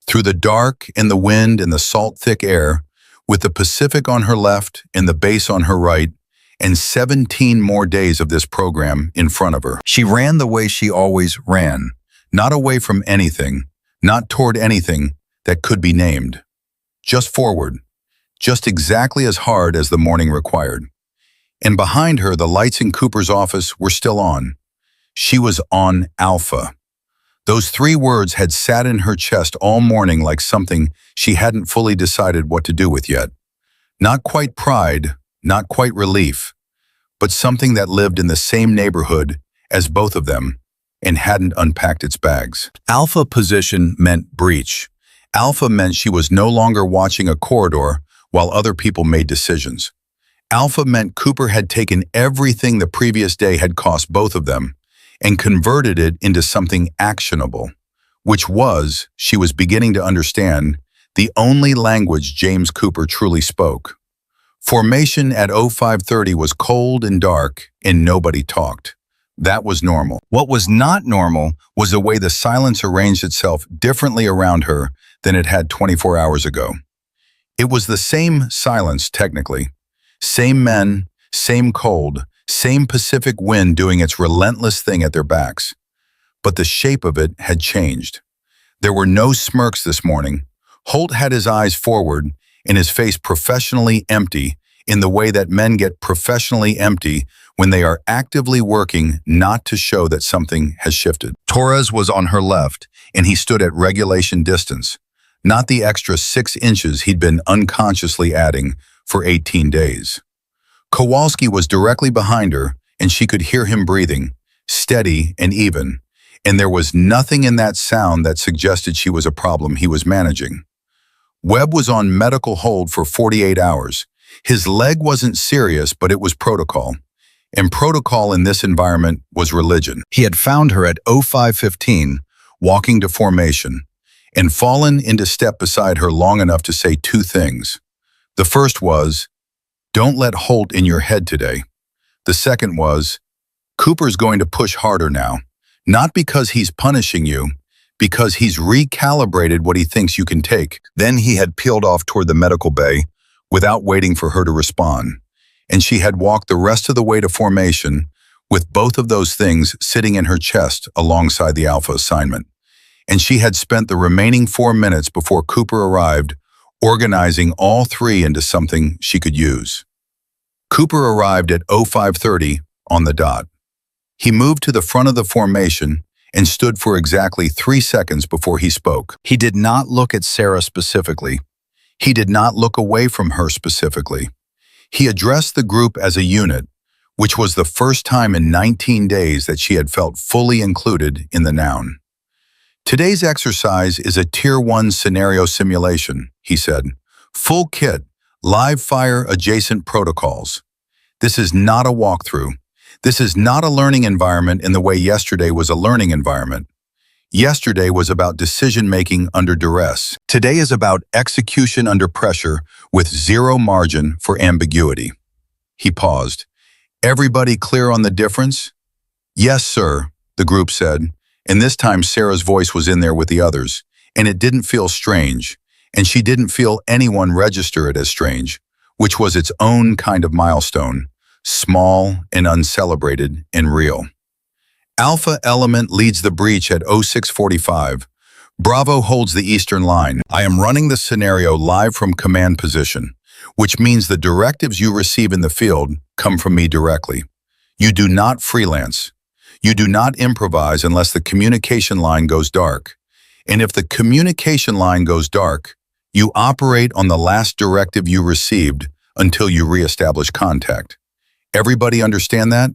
Through the dark and the wind and the salt-thick air, with the Pacific on her left and the base on her right, and 17 more days of this program in front of her. She ran the way she always ran, not away from anything, not toward anything that could be named. Just forward, just exactly as hard as the morning required. And behind her, the lights in Cooper's office were still on. She was on Alpha. Those 3 words had sat in her chest all morning like something she hadn't fully decided what to do with yet. Not quite pride, not quite relief, but something that lived in the same neighborhood as both of them and hadn't unpacked its bags. Alpha position meant breach. Alpha meant she was no longer watching a corridor while other people made decisions. Alpha meant Cooper had taken everything the previous day had cost both of them and converted it into something actionable, which was, she was beginning to understand, the only language James Cooper truly spoke. Formation at 0530 was cold and dark, and nobody talked. That was normal. What was not normal was the way the silence arranged itself differently around her than it had 24 hours ago. It was the same silence, technically. Same men, same cold, same Pacific wind doing its relentless thing at their backs. But the shape of it had changed. There were no smirks this morning. Holt had his eyes forward and his face professionally empty in the way that men get professionally empty when they are actively working not to show that something has shifted. Torres was on her left, and he stood at regulation distance, not the extra 6 inches he'd been unconsciously adding for 18 days. Kowalski was directly behind her, and she could hear him breathing, steady and even, and there was nothing in that sound that suggested she was a problem he was managing. Webb was on medical hold for 48 hours. His leg wasn't serious, but it was protocol. And protocol in this environment was religion. He had found her at 05:15, walking to formation, and fallen into step beside her long enough to say 2 things. The first was, "Don't let Holt in your head today." The second was, "Cooper's going to push harder now, not because he's punishing you, because he's recalibrated what he thinks you can take." Then he had peeled off toward the medical bay without waiting for her to respond, and she had walked the rest of the way to formation with both of those things sitting in her chest alongside the Alpha assignment. And she had spent the remaining 4 minutes before Cooper arrived organizing all 3 into something she could use. Cooper arrived at 05:30 on the dot. He moved to the front of the formation and stood for exactly 3 seconds before he spoke. He did not look at Sarah specifically. He did not look away from her specifically. He addressed the group as a unit, which was the first time in 19 days that she had felt fully included in the noun. "Today's exercise is a Tier 1 scenario simulation," he said. "Full kit, live fire adjacent protocols. This is not a walkthrough. This is not a learning environment in the way yesterday was a learning environment. Yesterday was about decision-making under duress. Today is about execution under pressure with 0 margin for ambiguity." He paused. "Everybody clear on the difference?" "Yes, sir," the group said, and this time Sarah's voice was in there with the others, and it didn't feel strange, and she didn't feel anyone register it as strange, which was its own kind of milestone, small and uncelebrated and real. "Alpha element leads the breach at 06:45. Bravo holds the eastern line. I am running the scenario live from command position, which means the directives you receive in the field come from me directly. You do not freelance. You do not improvise unless the communication line goes dark. And if the communication line goes dark, you operate on the last directive you received until you reestablish contact. Everybody understand that?"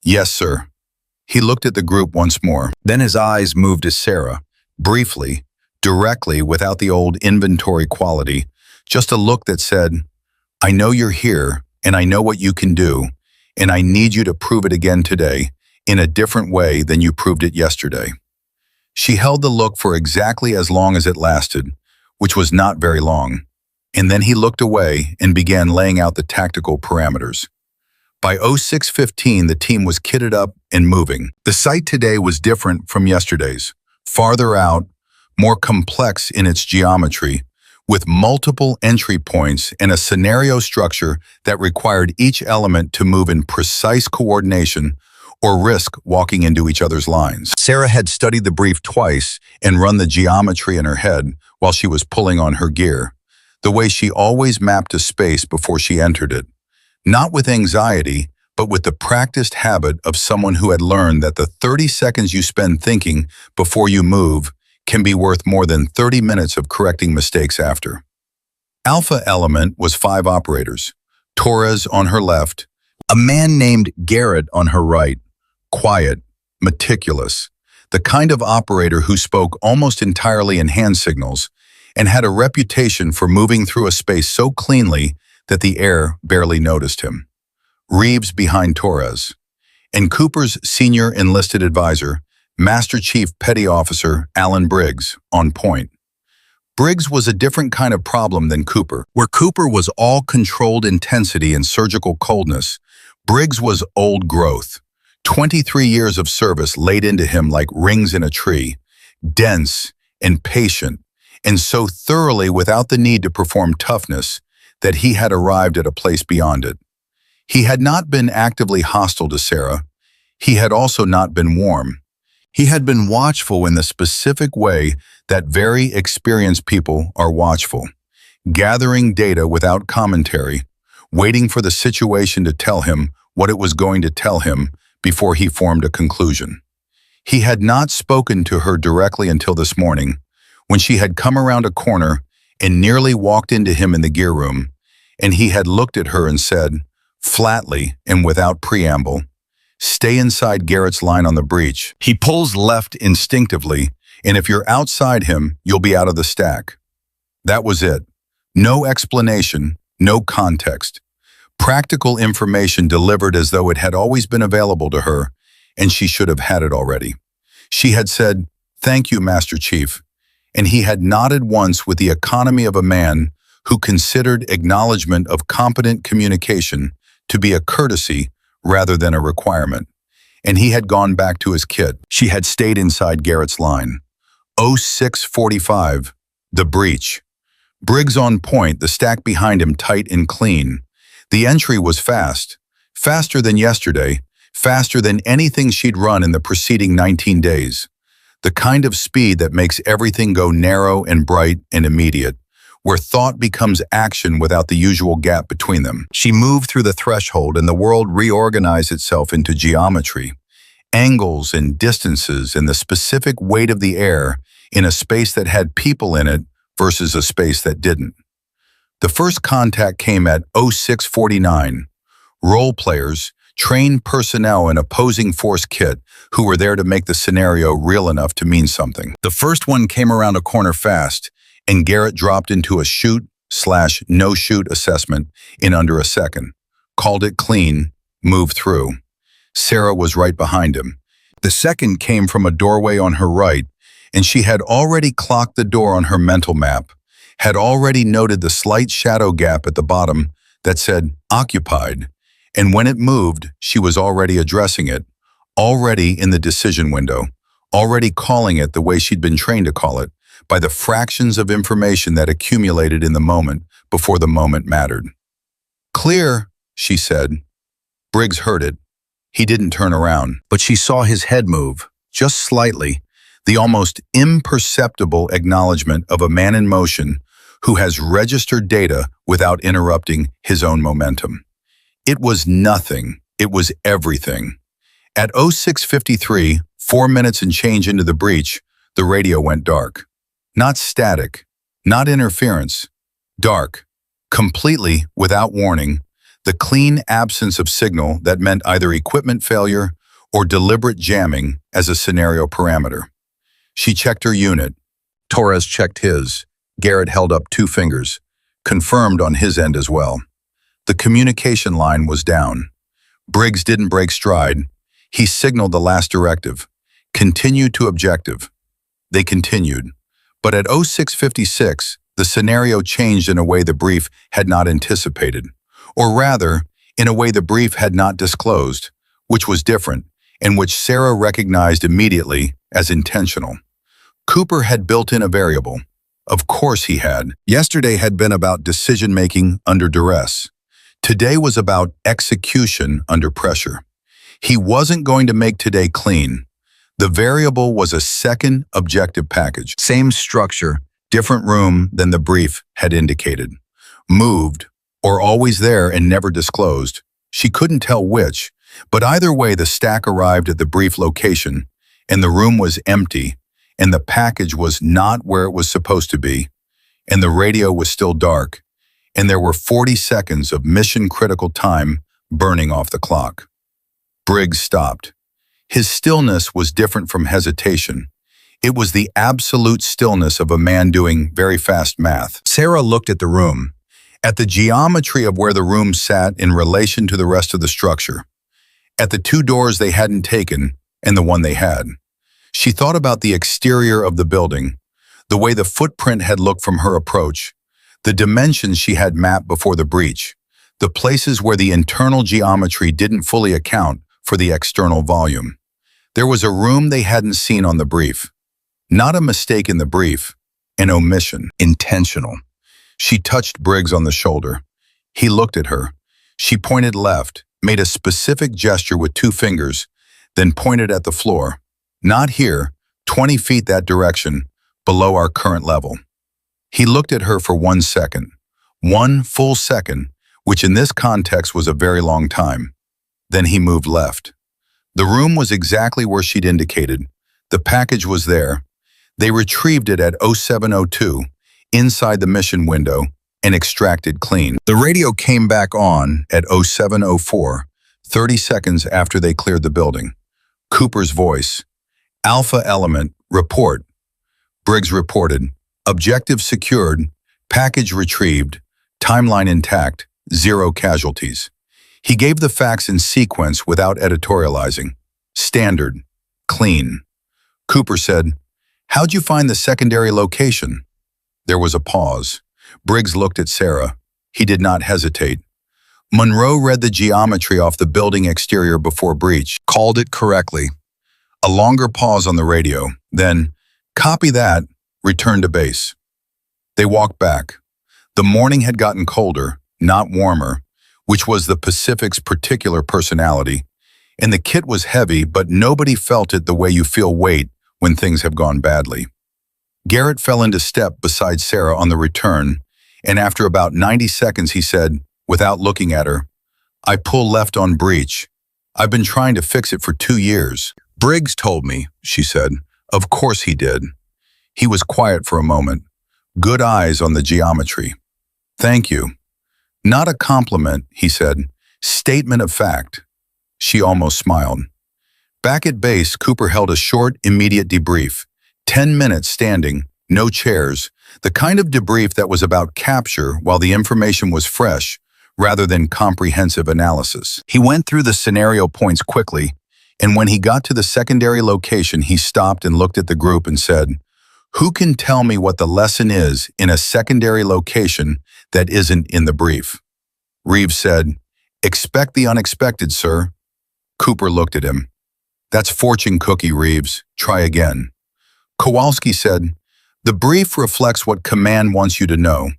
"Yes, sir." He looked at the group once more. Then his eyes moved to Sarah, briefly, directly, without the old inventory quality, just a look that said, "I know you're here, and I know what you can do, and I need you to prove it again today, in a different way than you proved it yesterday." She held the look for exactly as long as it lasted, which was not very long, and then he looked away and began laying out the tactical parameters. By 06:15, the team was kitted up and moving. The site today was different from yesterday's, farther out, more complex in its geometry, with multiple entry points and a scenario structure that required each element to move in precise coordination or risk walking into each other's lines. Sarah had studied the brief twice and run the geometry in her head while she was pulling on her gear, the way she always mapped a space before she entered it. Not with anxiety, but with the practiced habit of someone who had learned that the 30 seconds you spend thinking before you move can be worth more than 30 minutes of correcting mistakes after. Alpha element was 5 operators, Torres on her left, a man named Garrett on her right, quiet, meticulous, the kind of operator who spoke almost entirely in hand signals and had a reputation for moving through a space so cleanly that the air barely noticed him. Reeves behind Torres, and Cooper's senior enlisted advisor, Master Chief Petty Officer Alan Briggs, on point. Briggs was a different kind of problem than Cooper. Where Cooper was all controlled intensity and surgical coldness, Briggs was old growth. 23 years of service laid into him like rings in a tree, dense and patient, and so thoroughly without the need to perform toughness that he had arrived at a place beyond it. He had not been actively hostile to Sarah. He had also not been warm. He had been watchful in the specific way that very experienced people are watchful, gathering data without commentary, waiting for the situation to tell him what it was going to tell him before he formed a conclusion. He had not spoken to her directly until this morning, when she had come around a corner and nearly walked into him in the gear room, and he had looked at her and said, flatly and without preamble, "Stay inside Garrett's line on the breach. He pulls left instinctively, and if you're outside him, you'll be out of the stack." That was it. No explanation, no context. Practical information delivered as though it had always been available to her, and she should have had it already. She had said, "Thank you, Master Chief," and he had nodded once with the economy of a man who considered acknowledgement of competent communication to be a courtesy rather than a requirement. And he had gone back to his kit. She had stayed inside Garrett's line. 06:45, the breach. Briggs on point, the stack behind him tight and clean. The entry was fast, faster than yesterday, faster than anything she'd run in the preceding 19 days. The kind of speed that makes everything go narrow and bright and immediate, where thought becomes action without the usual gap between them. She moved through the threshold and the world reorganized itself into geometry, angles and distances and the specific weight of the air in a space that had people in it versus a space that didn't. The first contact came at 06:49. Role players, trained personnel in opposing force kit who were there to make the scenario real enough to mean something. The first one came around a corner fast, and Garrett dropped into a shoot/no-shoot assessment in under a second. Called it clean, moved through. Sarah was right behind him. The second came from a doorway on her right, and she had already clocked the door on her mental map, had already noted the slight shadow gap at the bottom that said occupied, and when it moved, she was already addressing it, already in the decision window, already calling it the way she'd been trained to call it, by the fractions of information that accumulated in the moment before the moment mattered. "Clear," she said. Briggs heard it. He didn't turn around, but she saw his head move, just slightly, the almost imperceptible acknowledgement of a man in motion who has registered data without interrupting his own momentum. It was nothing. It was everything. At 06:53, 4 minutes and change into the breach, the radio went dark. Not static, not interference. Dark, completely without warning, the clean absence of signal that meant either equipment failure or deliberate jamming as a scenario parameter. She checked her unit. Torres checked his. Garrett held up 2 fingers, confirmed on his end as well. The communication line was down. Briggs didn't break stride. He signaled the last directive. Continue to objective. They continued. But at 06:56, the scenario changed in a way the brief had not anticipated, or rather, in a way the brief had not disclosed, which was different, and which Sarah recognized immediately as intentional. Cooper had built in a variable. Of course he had. Yesterday had been about decision-making under duress. Today was about execution under pressure. He wasn't going to make today clean. The variable was a second objective package. Same structure, different room than the brief had indicated. Moved, or always there and never disclosed. She couldn't tell which, but either way the stack arrived at the brief location, and the room was empty, and the package was not where it was supposed to be, and the radio was still dark, and there were 40 seconds of mission-critical time burning off the clock. Briggs stopped. His stillness was different from hesitation. It was the absolute stillness of a man doing very fast math. Sarah looked at the room, at the geometry of where the room sat in relation to the rest of the structure, at the 2 doors they hadn't taken and the one they had. She thought about the exterior of the building, the way the footprint had looked from her approach, the dimensions she had mapped before the breach, the places where the internal geometry didn't fully account for the external volume. There was a room they hadn't seen on the brief. Not a mistake in the brief, an omission, intentional. She touched Briggs on the shoulder. He looked at her. She pointed left, made a specific gesture with 2 fingers, then pointed at the floor. Not here, 20 feet that direction, below our current level. He looked at her for 1 second. 1 full second, which in this context was a very long time. Then he moved left. The room was exactly where she'd indicated. The package was there. They retrieved it at 0702, inside the mission window, and extracted clean. The radio came back on at 0704, 30 seconds after they cleared the building. Cooper's voice. Alpha element, report. Briggs reported. Objective secured, package retrieved, timeline intact, 0 casualties. He gave the facts in sequence without editorializing. Standard. Clean. Cooper said, "How'd you find the secondary location?" There was a pause. Briggs looked at Sarah. He did not hesitate. Monroe read the geometry off the building exterior before breach, called it correctly. A longer pause on the radio, then, "Copy that, return to base." They walked back. The morning had gotten colder, not warmer, which was the Pacific's particular personality, and the kit was heavy, but nobody felt it the way you feel weight when things have gone badly. Garrett fell into step beside Sarah on the return, and after about 90 seconds he said, without looking at her, "I pull left on breach. I've been trying to fix it for 2 years. Briggs told me," she said. Of course he did. He was quiet for a moment. Good eyes on the geometry. "Thank you." "Not a compliment," he said. "Statement of fact." She almost smiled. Back at base, Cooper held a short, immediate debrief. 10 minutes standing, no chairs, the kind of debrief that was about capture while the information was fresh, rather than comprehensive analysis. He went through the scenario points quickly, and when he got to the secondary location, he stopped and looked at the group and said, "Who can tell me what the lesson is in a secondary location that isn't in the brief?" Reeves said, "Expect the unexpected, sir." Cooper looked at him. "That's fortune cookie, Reeves. Try again." Kowalski said, "The brief reflects what command wants you to know.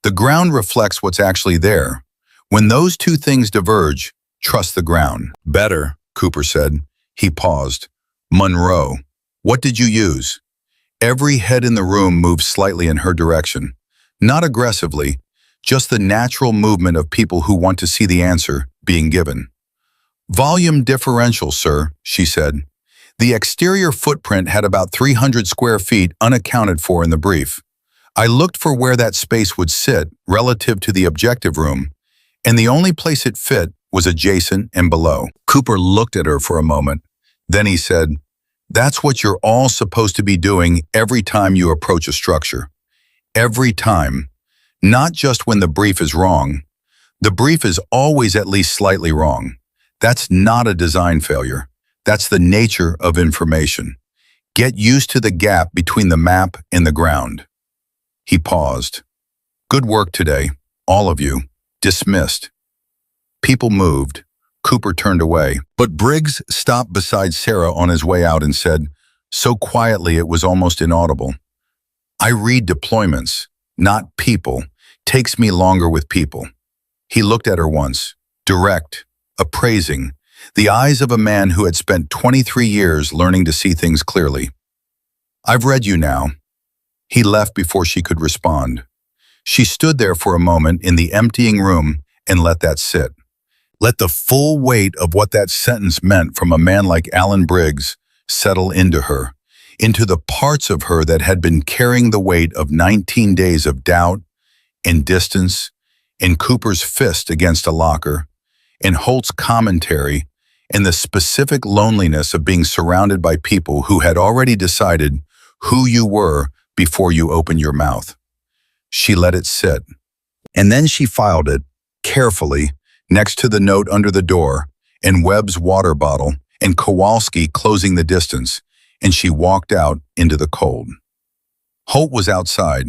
The ground reflects what's actually there. When those two things diverge, trust the ground." "Better," Cooper said. He paused. "Monroe, what did you use?" Every head in the room moved slightly in her direction. Not aggressively, just the natural movement of people who want to see the answer being given. "Volume differential, sir," she said. "The exterior footprint had about 300 square feet unaccounted for in the brief. I looked for where that space would sit relative to the objective room, and the only place it fit was adjacent and below." Cooper looked at her for a moment. Then he said, "That's what you're all supposed to be doing every time you approach a structure. Every time. Not just when the brief is wrong. The brief is always at least slightly wrong. That's not a design failure. That's the nature of information. Get used to the gap between the map and the ground." He paused. "Good work today, all of you. Dismissed." People moved. Cooper turned away, but Briggs stopped beside Sarah on his way out and said, so quietly it was almost inaudible, "I read deployments, not people. Takes me longer with people." He looked at her once, direct, appraising, the eyes of a man who had spent 23 years learning to see things clearly. "I've read you now." He left before she could respond. She stood there for a moment in the emptying room and let that sit. Let the full weight of what that sentence meant from a man like Alan Briggs settle into her, into the parts of her that had been carrying the weight of 19 days of doubt and distance, and Cooper's fist against a locker, and Holt's commentary, and the specific loneliness of being surrounded by people who had already decided who you were before you opened your mouth. She let it sit, and then she filed it, carefully, next to the note under the door, and Webb's water bottle, and Kowalski closing the distance, and she walked out into the cold. Holt was outside.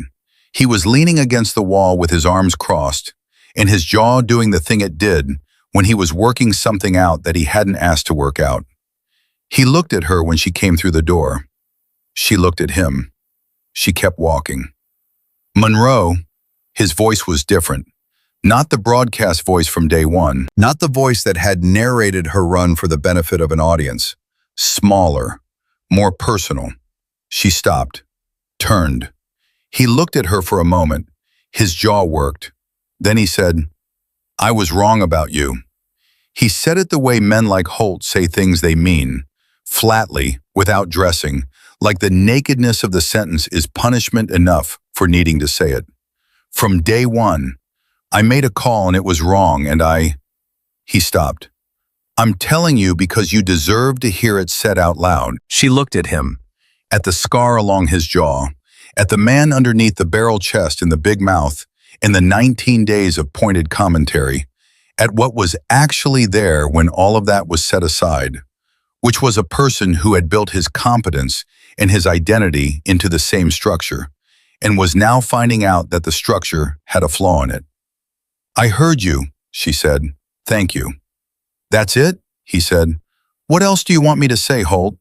He was leaning against the wall with his arms crossed, and his jaw doing the thing it did when he was working something out that he hadn't asked to work out. He looked at her when she came through the door. She looked at him. She kept walking. Monroe, his voice was different. Not the broadcast voice from day one. Not the voice that had narrated her run for the benefit of an audience. Smaller, more personal. She stopped, turned. He looked at her for a moment. His jaw worked. Then he said, I was wrong about you. He said it the way men like Holt say things they mean, flatly, without dressing, like the nakedness of the sentence is punishment enough for needing to say it. From day one, I made a call and it was wrong and He stopped. I'm telling you because you deserve to hear it said out loud. She looked at him, at the scar along his jaw, at the man underneath the barrel chest and the big mouth, in the 19 days of pointed commentary, at what was actually there when all of that was set aside, which was a person who had built his competence and his identity into the same structure, and was now finding out that the structure had a flaw in it. I heard you, she said. Thank you. That's it? He said. What else do you want me to say, Holt?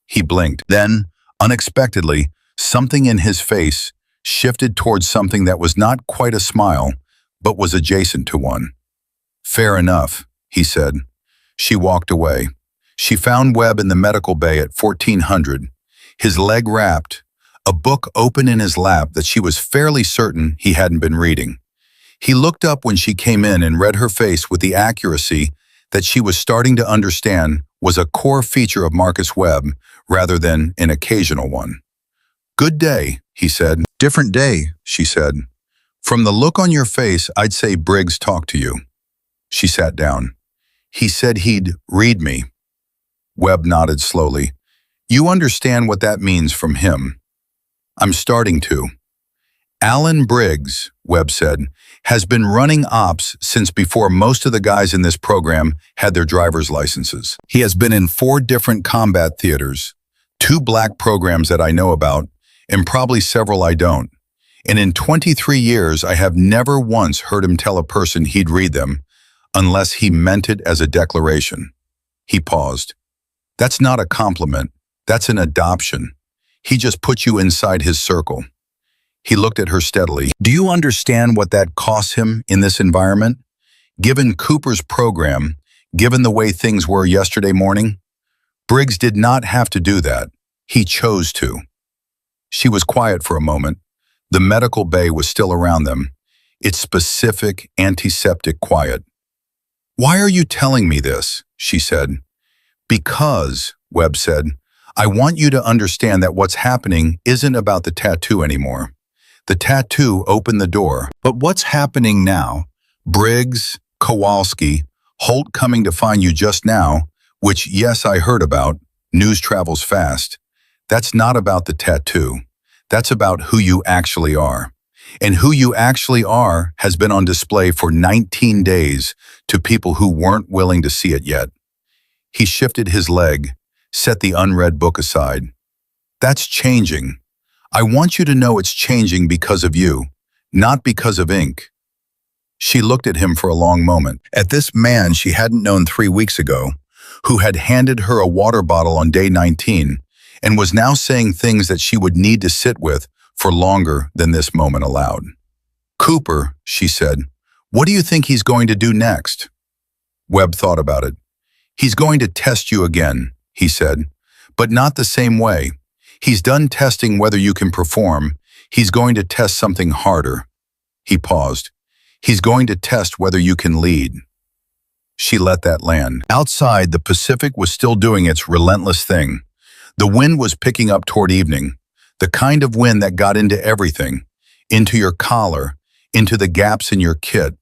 He blinked. Then, unexpectedly, something in his face shifted towards something that was not quite a smile, but was adjacent to one. Fair enough, he said. She walked away. She found Webb in the medical bay at 1400, his leg wrapped, a book open in his lap that she was fairly certain he hadn't been reading. He looked up when she came in and read her face with the accuracy that she was starting to understand was a core feature of Marcus Webb rather than an occasional one. Good day, he said. Different day, she said. From the look on your face, I'd say Briggs talked to you. She sat down. He said he'd read me. Webb nodded slowly. You understand what that means from him. I'm starting to. Alan Briggs, Webb said, has been running ops since before most of the guys in this program had their driver's licenses. He has been in 4 different combat theaters, 2 black programs that I know about, and probably several I don't. And in 23 years, I have never once heard him tell a person he'd read them, unless he meant it as a declaration. He paused. That's not a compliment. That's an adoption. He just put you inside his circle. He looked at her steadily. Do you understand what that costs him in this environment? Given Cooper's program, given the way things were yesterday morning, Briggs did not have to do that. He chose to. She was quiet for a moment. The medical bay was still around them, its specific, antiseptic quiet. Why are you telling me this? She said. Because, Webb said, I want you to understand that what's happening isn't about the tattoo anymore. The tattoo opened the door. But what's happening now? Briggs, Kowalski, Holt coming to find you just now, which, yes, I heard about. News travels fast. That's not about the tattoo. That's about who you actually are. And who you actually are has been on display for 19 days to people who weren't willing to see it yet. He shifted his leg, set the unread book aside. That's changing. I want you to know it's changing because of you, not because of ink. She looked at him for a long moment, at this man she hadn't known 3 weeks ago, who had handed her a water bottle on day 19 and was now saying things that she would need to sit with for longer than this moment allowed. Cooper, she said, what do you think he's going to do next? Webb thought about it. He's going to test you again, he said, but not the same way. He's done testing whether you can perform. He's going to test something harder. He paused. He's going to test whether you can lead. She let that land. Outside, the Pacific was still doing its relentless thing. The wind was picking up toward evening, the kind of wind that got into everything, into your collar, into the gaps in your kit,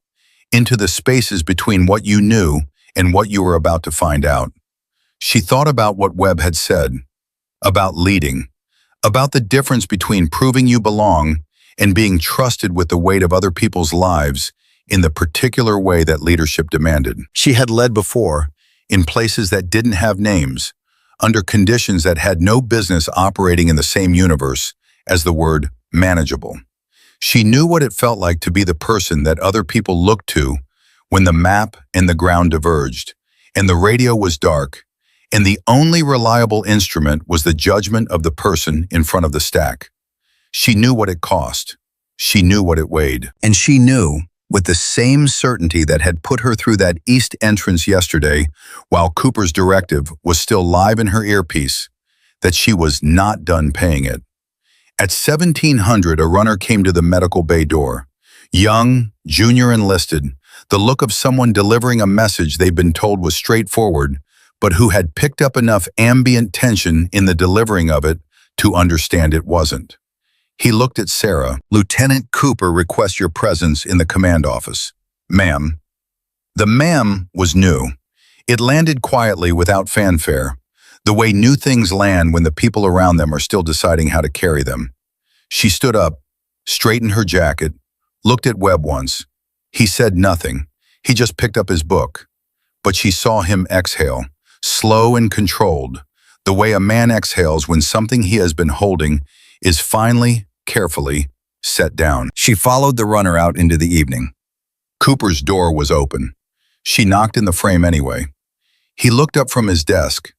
into the spaces between what you knew and what you were about to find out. She thought about what Webb had said, about leading, about the difference between proving you belong and being trusted with the weight of other people's lives in the particular way that leadership demanded. She had led before, in places that didn't have names, under conditions that had no business operating in the same universe as the word manageable. She knew what it felt like to be the person that other people looked to when the map and the ground diverged, and the radio was dark, and the only reliable instrument was the judgment of the person in front of the stack. She knew what it cost. She knew what it weighed. And she knew, with the same certainty that had put her through that east entrance yesterday, while Cooper's directive was still live in her earpiece, that she was not done paying it. At 1700, a runner came to the medical bay door. Young, junior enlisted, the look of someone delivering a message they've been told was straightforward, but who had picked up enough ambient tension in the delivering of it to understand it wasn't. He looked at Sarah. "Lieutenant Cooper requests your presence in the command office." "Ma'am." The ma'am was new. It landed quietly without fanfare, the way new things land when the people around them are still deciding how to carry them. She stood up, straightened her jacket, looked at Webb once. He said nothing. He just picked up his book. But she saw him exhale, slow and controlled, the way a man exhales when something he has been holding is finally, carefully, set down. She followed the runner out into the evening. Cooper's door was open. She knocked in the frame anyway. He looked up from his desk.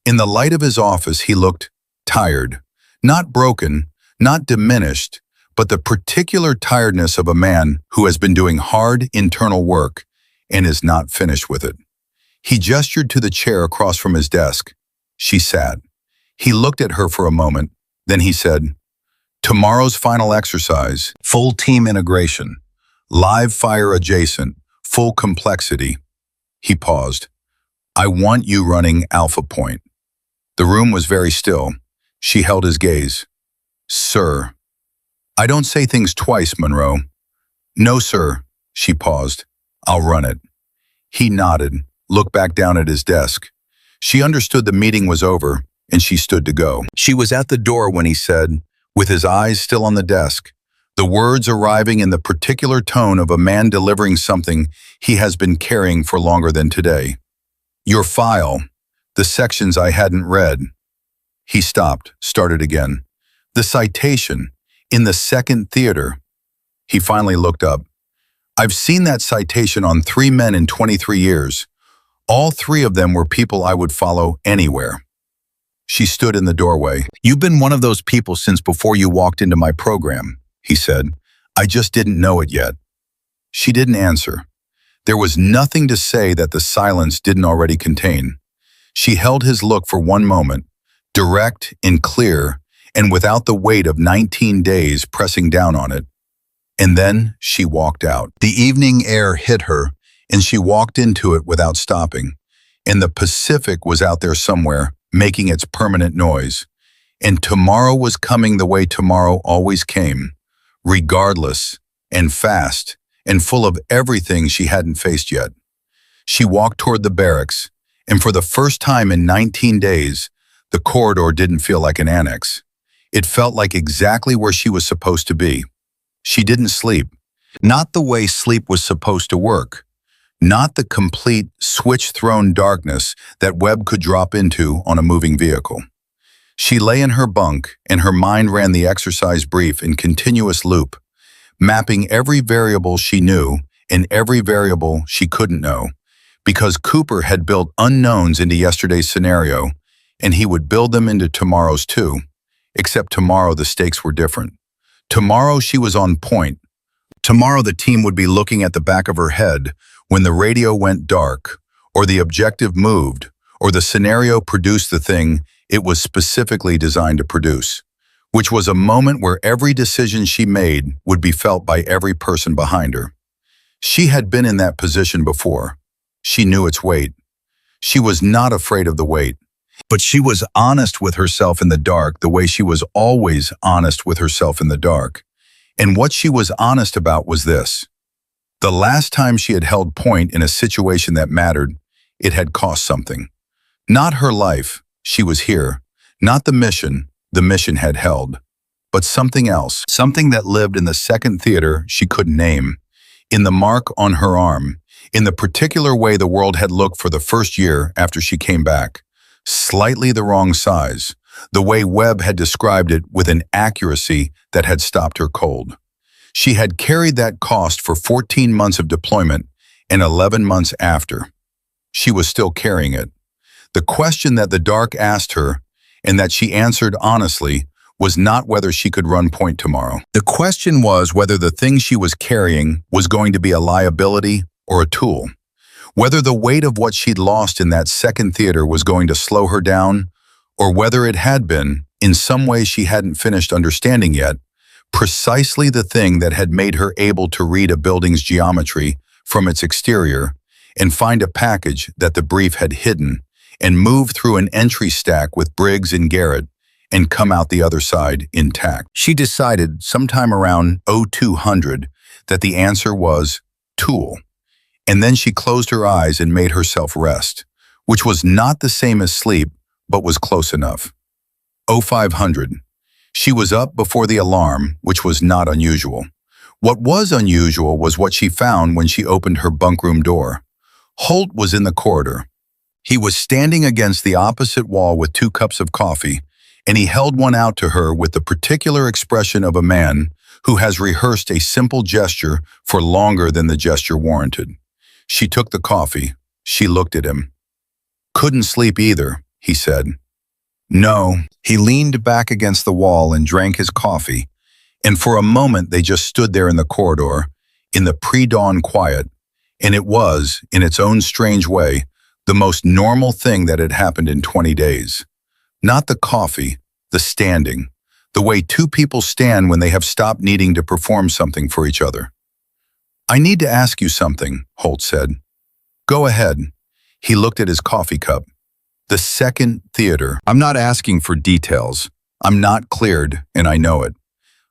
In the light of his office, he looked tired, not broken, not diminished, but the particular tiredness of a man who has been doing hard internal work and is not finished with it. He gestured to the chair across from his desk. She sat. He looked at her for a moment, then he said, "Tomorrow's final exercise, full team integration, live fire adjacent, full complexity." He paused. "I want you running Alpha Point." The room was very still. She held his gaze. "Sir." "I don't say things twice, Monroe." "No, sir." She paused. "I'll run it." He nodded, looked back down at his desk. She understood the meeting was over, and she stood to go. She was at the door when he said, with his eyes still on the desk, the words arriving in the particular tone of a man delivering something he has been carrying for longer than today. "Your file, the sections I hadn't read." He stopped, started again. "The citation, in the second theater." He finally looked up. "I've seen that citation on 3 men in 23 years. All 3 of them were people I would follow anywhere." She stood in the doorway. "You've been one of those people since before you walked into my program," he said. "I just didn't know it yet." She didn't answer. There was nothing to say that the silence didn't already contain. She held his look for one moment, direct and clear, and without the weight of 19 days pressing down on it. And then she walked out. The evening air hit her, and she walked into it without stopping. And the Pacific was out there somewhere, making its permanent noise. And tomorrow was coming the way tomorrow always came, regardless, and fast, and full of everything she hadn't faced yet. She walked toward the barracks, and for the first time in 19 days, the corridor didn't feel like an annex. It felt like exactly where she was supposed to be. She didn't sleep. Not the way sleep was supposed to work. Not the complete, switch-thrown darkness that Webb could drop into on a moving vehicle. She lay in her bunk, and her mind ran the exercise brief in continuous loop, mapping every variable she knew and every variable she couldn't know, because Cooper had built unknowns into yesterday's scenario, and he would build them into tomorrow's too, except tomorrow the stakes were different. Tomorrow she was on point. Tomorrow the team would be looking at the back of her head when the radio went dark, or the objective moved, or the scenario produced the thing it was specifically designed to produce, which was a moment where every decision she made would be felt by every person behind her. She had been in that position before. She knew its weight. She was not afraid of the weight, but she was honest with herself in the dark the way she was always honest with herself in the dark. And what she was honest about was this. The last time she had held point in a situation that mattered, it had cost something. Not her life, she was here. Not the mission had held. But something else, something that lived in the second theater she couldn't name, in the mark on her arm, in the particular way the world had looked for the first year after she came back. Slightly the wrong size, the way Webb had described it with an accuracy that had stopped her cold. She had carried that cost for 14 months of deployment and 11 months after. She was still carrying it. The question that the dark asked her, and that she answered honestly, was not whether she could run point tomorrow. The question was whether the thing she was carrying was going to be a liability or a tool. Whether the weight of what she'd lost in that second theater was going to slow her down, or whether it had been, in some way she hadn't finished understanding yet, precisely the thing that had made her able to read a building's geometry from its exterior and find a package that the brief had hidden and move through an entry stack with Briggs and Garrett and come out the other side intact. She decided sometime around 0200 that the answer was tool. And then she closed her eyes and made herself rest, which was not the same as sleep, but was close enough. 0500. She was up before the alarm, which was not unusual. What was unusual was what she found when she opened her bunkroom door. Holt was in the corridor. He was standing against the opposite wall with 2 cups of coffee, and he held one out to her with the particular expression of a man who has rehearsed a simple gesture for longer than the gesture warranted. She took the coffee. She looked at him. "Couldn't sleep either," he said. "No." He leaned back against the wall and drank his coffee, and for a moment they just stood there in the corridor, in the pre-dawn quiet, and it was, in its own strange way, the most normal thing that had happened in 20 days. Not the coffee, the standing, the way 2 people stand when they have stopped needing to perform something for each other. "I need to ask you something," Holt said. "Go ahead." He looked at his coffee cup. "The second theater. I'm not asking for details. I'm not cleared, and I know it.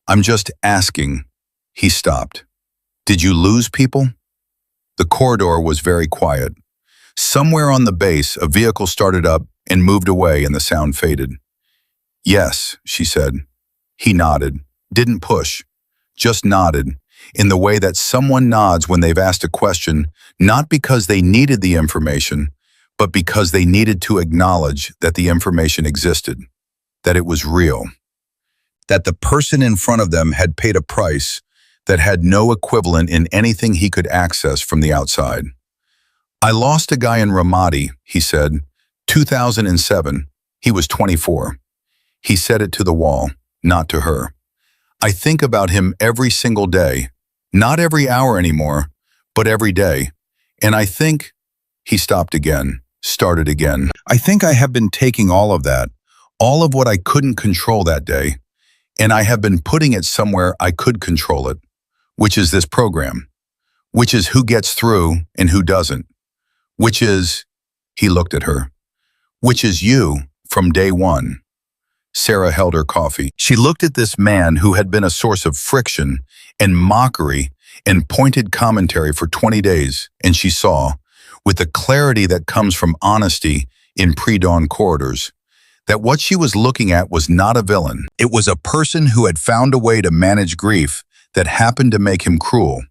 I'm just asking." He stopped. "Did you lose people?" The corridor was very quiet. Somewhere on the base, a vehicle started up and moved away and the sound faded. "Yes," she said. He nodded, didn't push, just nodded, in the way that someone nods when they've asked a question, not because they needed the information, but because they needed to acknowledge that the information existed, that it was real, that the person in front of them had paid a price that had no equivalent in anything he could access from the outside. "I lost a guy in Ramadi," he said, 2007. He was 24. He said it to the wall, not to her. "I think about him every single day, not every hour anymore, but every day. And I think," he stopped again, started again, "I think I have been taking all of that, all of what I couldn't control that day, and I have been putting it somewhere I could control it, which is this program, which is who gets through and who doesn't, which is," he looked at her, "which is you from day one." Sarah held her coffee. She looked at this man who had been a source of friction and mockery and pointed commentary for 20 days, and she saw, with the clarity that comes from honesty in pre-dawn corridors, that what she was looking at was not a villain. It was a person who had found a way to manage grief that happened to make him cruel,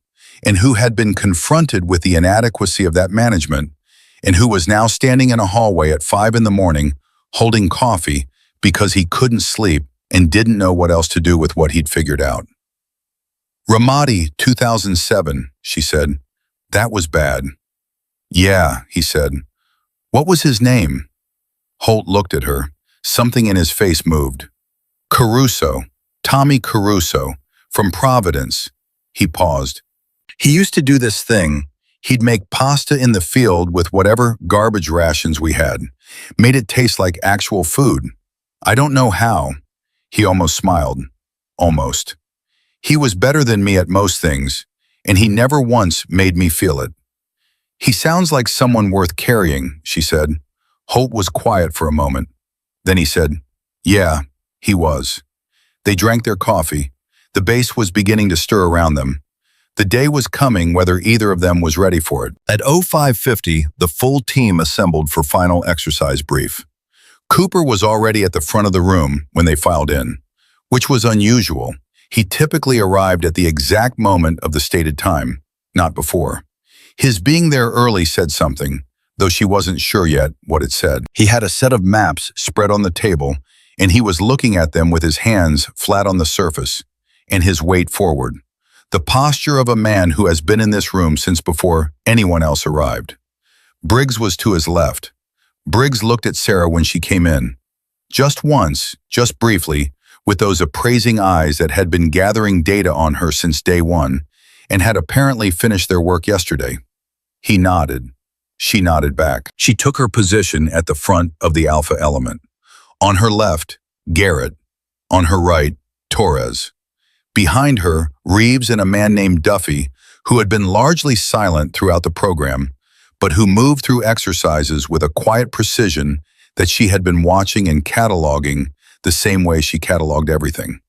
and who had been confronted with the inadequacy of that management, and who was now standing in a hallway at 5 in the morning, holding coffee because he couldn't sleep and didn't know what else to do with what he'd figured out. "Ramadi, 2007, she said. "That was bad." "Yeah," he said. "What was his name?" Holt looked at her. Something in his face moved. "Caruso, Tommy Caruso, from Providence." He paused. "He used to do this thing. He'd make pasta in the field with whatever garbage rations we had. Made it taste like actual food. I don't know how." He almost smiled. Almost. "He was better than me at most things, and he never once made me feel it." "He sounds like someone worth carrying," she said. Holt was quiet for a moment. Then he said, "Yeah, he was." They drank their coffee. The base was beginning to stir around them. The day was coming whether either of them was ready for it. At 0550, the full team assembled for final exercise brief. Cooper was already at the front of the room when they filed in, which was unusual. He typically arrived at the exact moment of the stated time, not before. His being there early said something, though she wasn't sure yet what it said. He had a set of maps spread on the table, and he was looking at them with his hands flat on the surface and his weight forward. The posture of a man who has been in this room since before anyone else arrived. Briggs was to his left. Briggs looked at Sarah when she came in. Just once, just briefly, with those appraising eyes that had been gathering data on her since day one, and had apparently finished their work yesterday. He nodded. She nodded back. She took her position at the front of the alpha element. On her left, Garrett. On her right, Torres. Behind her, Reeves and a man named Duffy, who had been largely silent throughout the program, but who moved through exercises with a quiet precision that she had been watching and cataloging the same way she cataloged everything.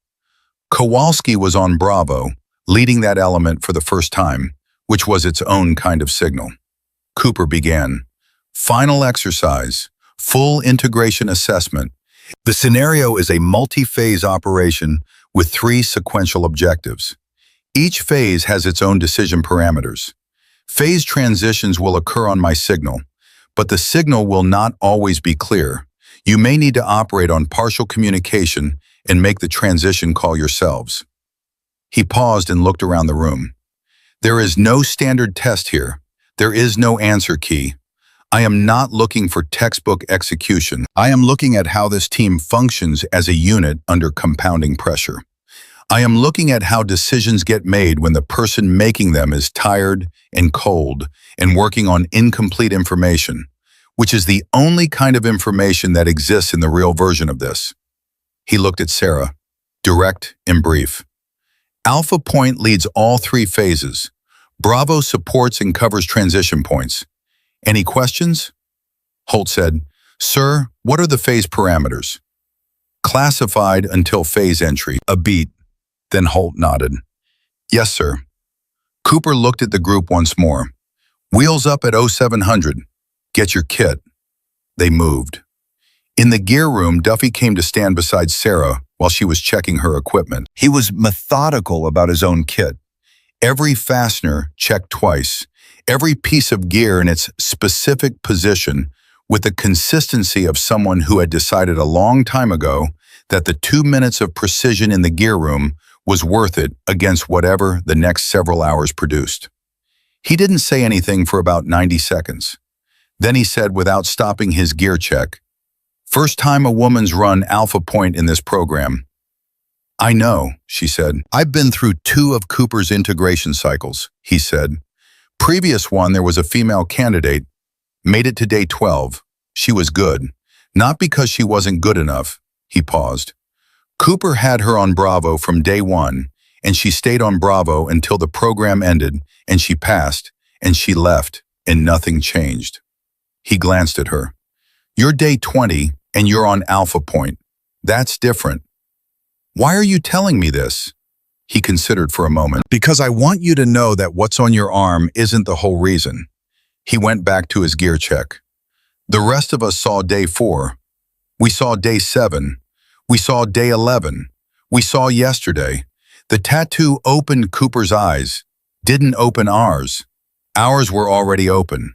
Kowalski was on Bravo, leading that element for the first time, which was its own kind of signal. Cooper began. Final exercise, full integration assessment. The scenario is a multi-phase operation with 3 sequential objectives. Each phase has its own decision parameters. Phase transitions will occur on my signal, but the signal will not always be clear. You may need to operate on partial communication and make the transition call yourselves. He paused and looked around the room. There is no standard test here. There is no answer key. I am not looking for textbook execution. I am looking at how this team functions as a unit under compounding pressure. I am looking at how decisions get made when the person making them is tired and cold and working on incomplete information, which is the only kind of information that exists in the real version of this. He looked at Sarah, direct and brief. Alpha Point leads all 3 phases. Bravo supports and covers transition points. Any questions? Holt said, Sir, what are the phase parameters? Classified until phase entry. A beat. Then Holt nodded. Yes, sir. Cooper looked at the group once more. Wheels up at 0700. Get your kit. They moved. In the gear room, Duffy came to stand beside Sarah while she was checking her equipment. He was methodical about his own kit. Every fastener checked twice. Every piece of gear in its specific position with the consistency of someone who had decided a long time ago that the 2 minutes of precision in the gear room was worth it against whatever the next several hours produced. He didn't say anything for about 90 seconds. Then he said without stopping his gear check, First time a woman's run Alpha Point in this program. I know, she said. I've been through 2 of Cooper's integration cycles, he said. Previous one, there was a female candidate, made it to day 12. She was good. Not because she wasn't good enough. He paused. Cooper had her on Bravo from day 1, and she stayed on Bravo until the program ended, and she passed, and she left, and nothing changed. He glanced at her. You're day 20, and you're on Alpha Point. That's different. Why are you telling me this? He considered for a moment. Because I want you to know that what's on your arm isn't the whole reason. He went back to his gear check. The rest of us saw day 4. We saw day 7. We saw day 11. We saw yesterday. The tattoo opened Cooper's eyes, didn't open ours. Ours were already open.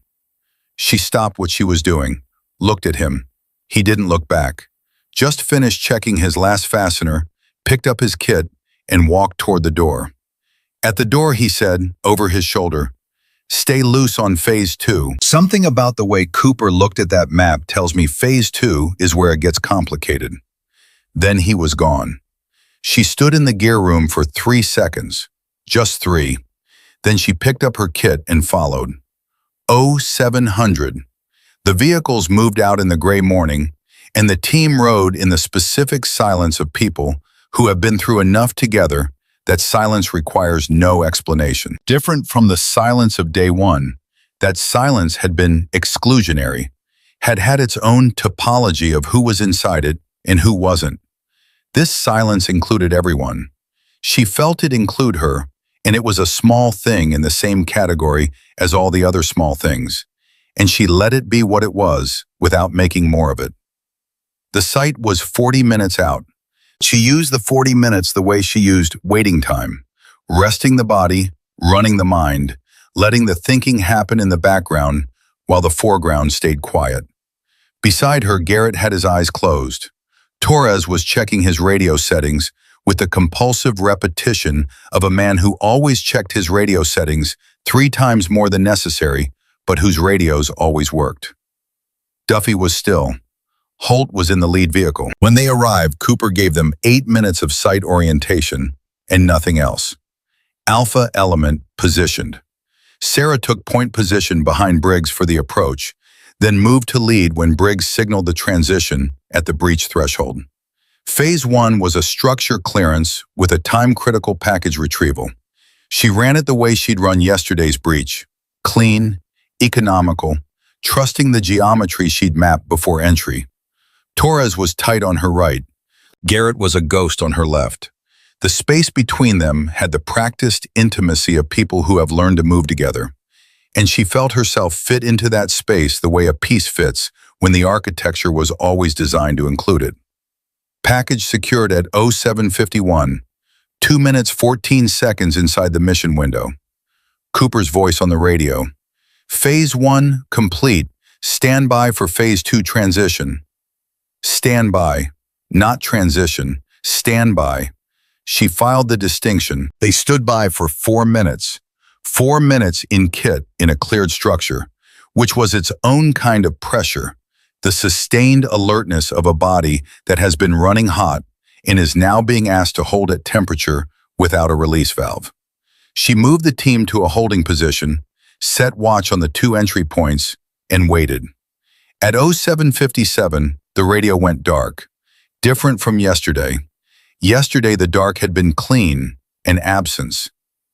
She stopped what she was doing, looked at him. He didn't look back. Just finished checking his last fastener, picked up his kit, and walked toward the door. At the door, he said, over his shoulder, Stay loose on phase 2. Something about the way Cooper looked at that map tells me phase 2 is where it gets complicated. Then he was gone. She stood in the gear room for 3 seconds, just 3. Then she picked up her kit and followed. 0700. The vehicles moved out in the gray morning, and the team rode in the specific silence of people who have been through enough together that silence requires no explanation. Different from the silence of day 1, that silence had been exclusionary, had had its own topology of who was inside it and who wasn't. This silence included everyone. She felt it include her, and it was a small thing in the same category as all the other small things, and she let it be what it was without making more of it. The site was 40 minutes out. She used the 40 minutes the way she used waiting time, resting the body, running the mind, letting the thinking happen in the background while the foreground stayed quiet. Beside her, Garrett had his eyes closed. Torres was checking his radio settings with the compulsive repetition of a man who always checked his radio settings 3 times more than necessary, but whose radios always worked. Duffy was still. Holt was in the lead vehicle. When they arrived, Cooper gave them 8 minutes of site orientation and nothing else. Alpha element positioned. Sarah took point position behind Briggs for the approach, then moved to lead when Briggs signaled the transition at the breach threshold. Phase 1 was a structure clearance with a time-critical package retrieval. She ran it the way she'd run yesterday's breach. Clean, economical, trusting the geometry she'd mapped before entry. Torres was tight on her right. Garrett was a ghost on her left. The space between them had the practiced intimacy of people who have learned to move together, and she felt herself fit into that space the way a piece fits when the architecture was always designed to include it. Package secured at 0751, 2 minutes 14 seconds inside the mission window. Cooper's voice on the radio. Phase 1 complete. Stand by for Phase 2 transition. Stand by, not transition. Stand by. She filed the distinction. They stood by for 4 minutes. 4 minutes in kit in a cleared structure, which was its own kind of pressure, the sustained alertness of a body that has been running hot and is now being asked to hold at temperature without a release valve. She moved the team to a holding position, set watch on the 2 entry points, and waited. At 0757, the radio went dark, different from yesterday. Yesterday, the dark had been clean, an absence.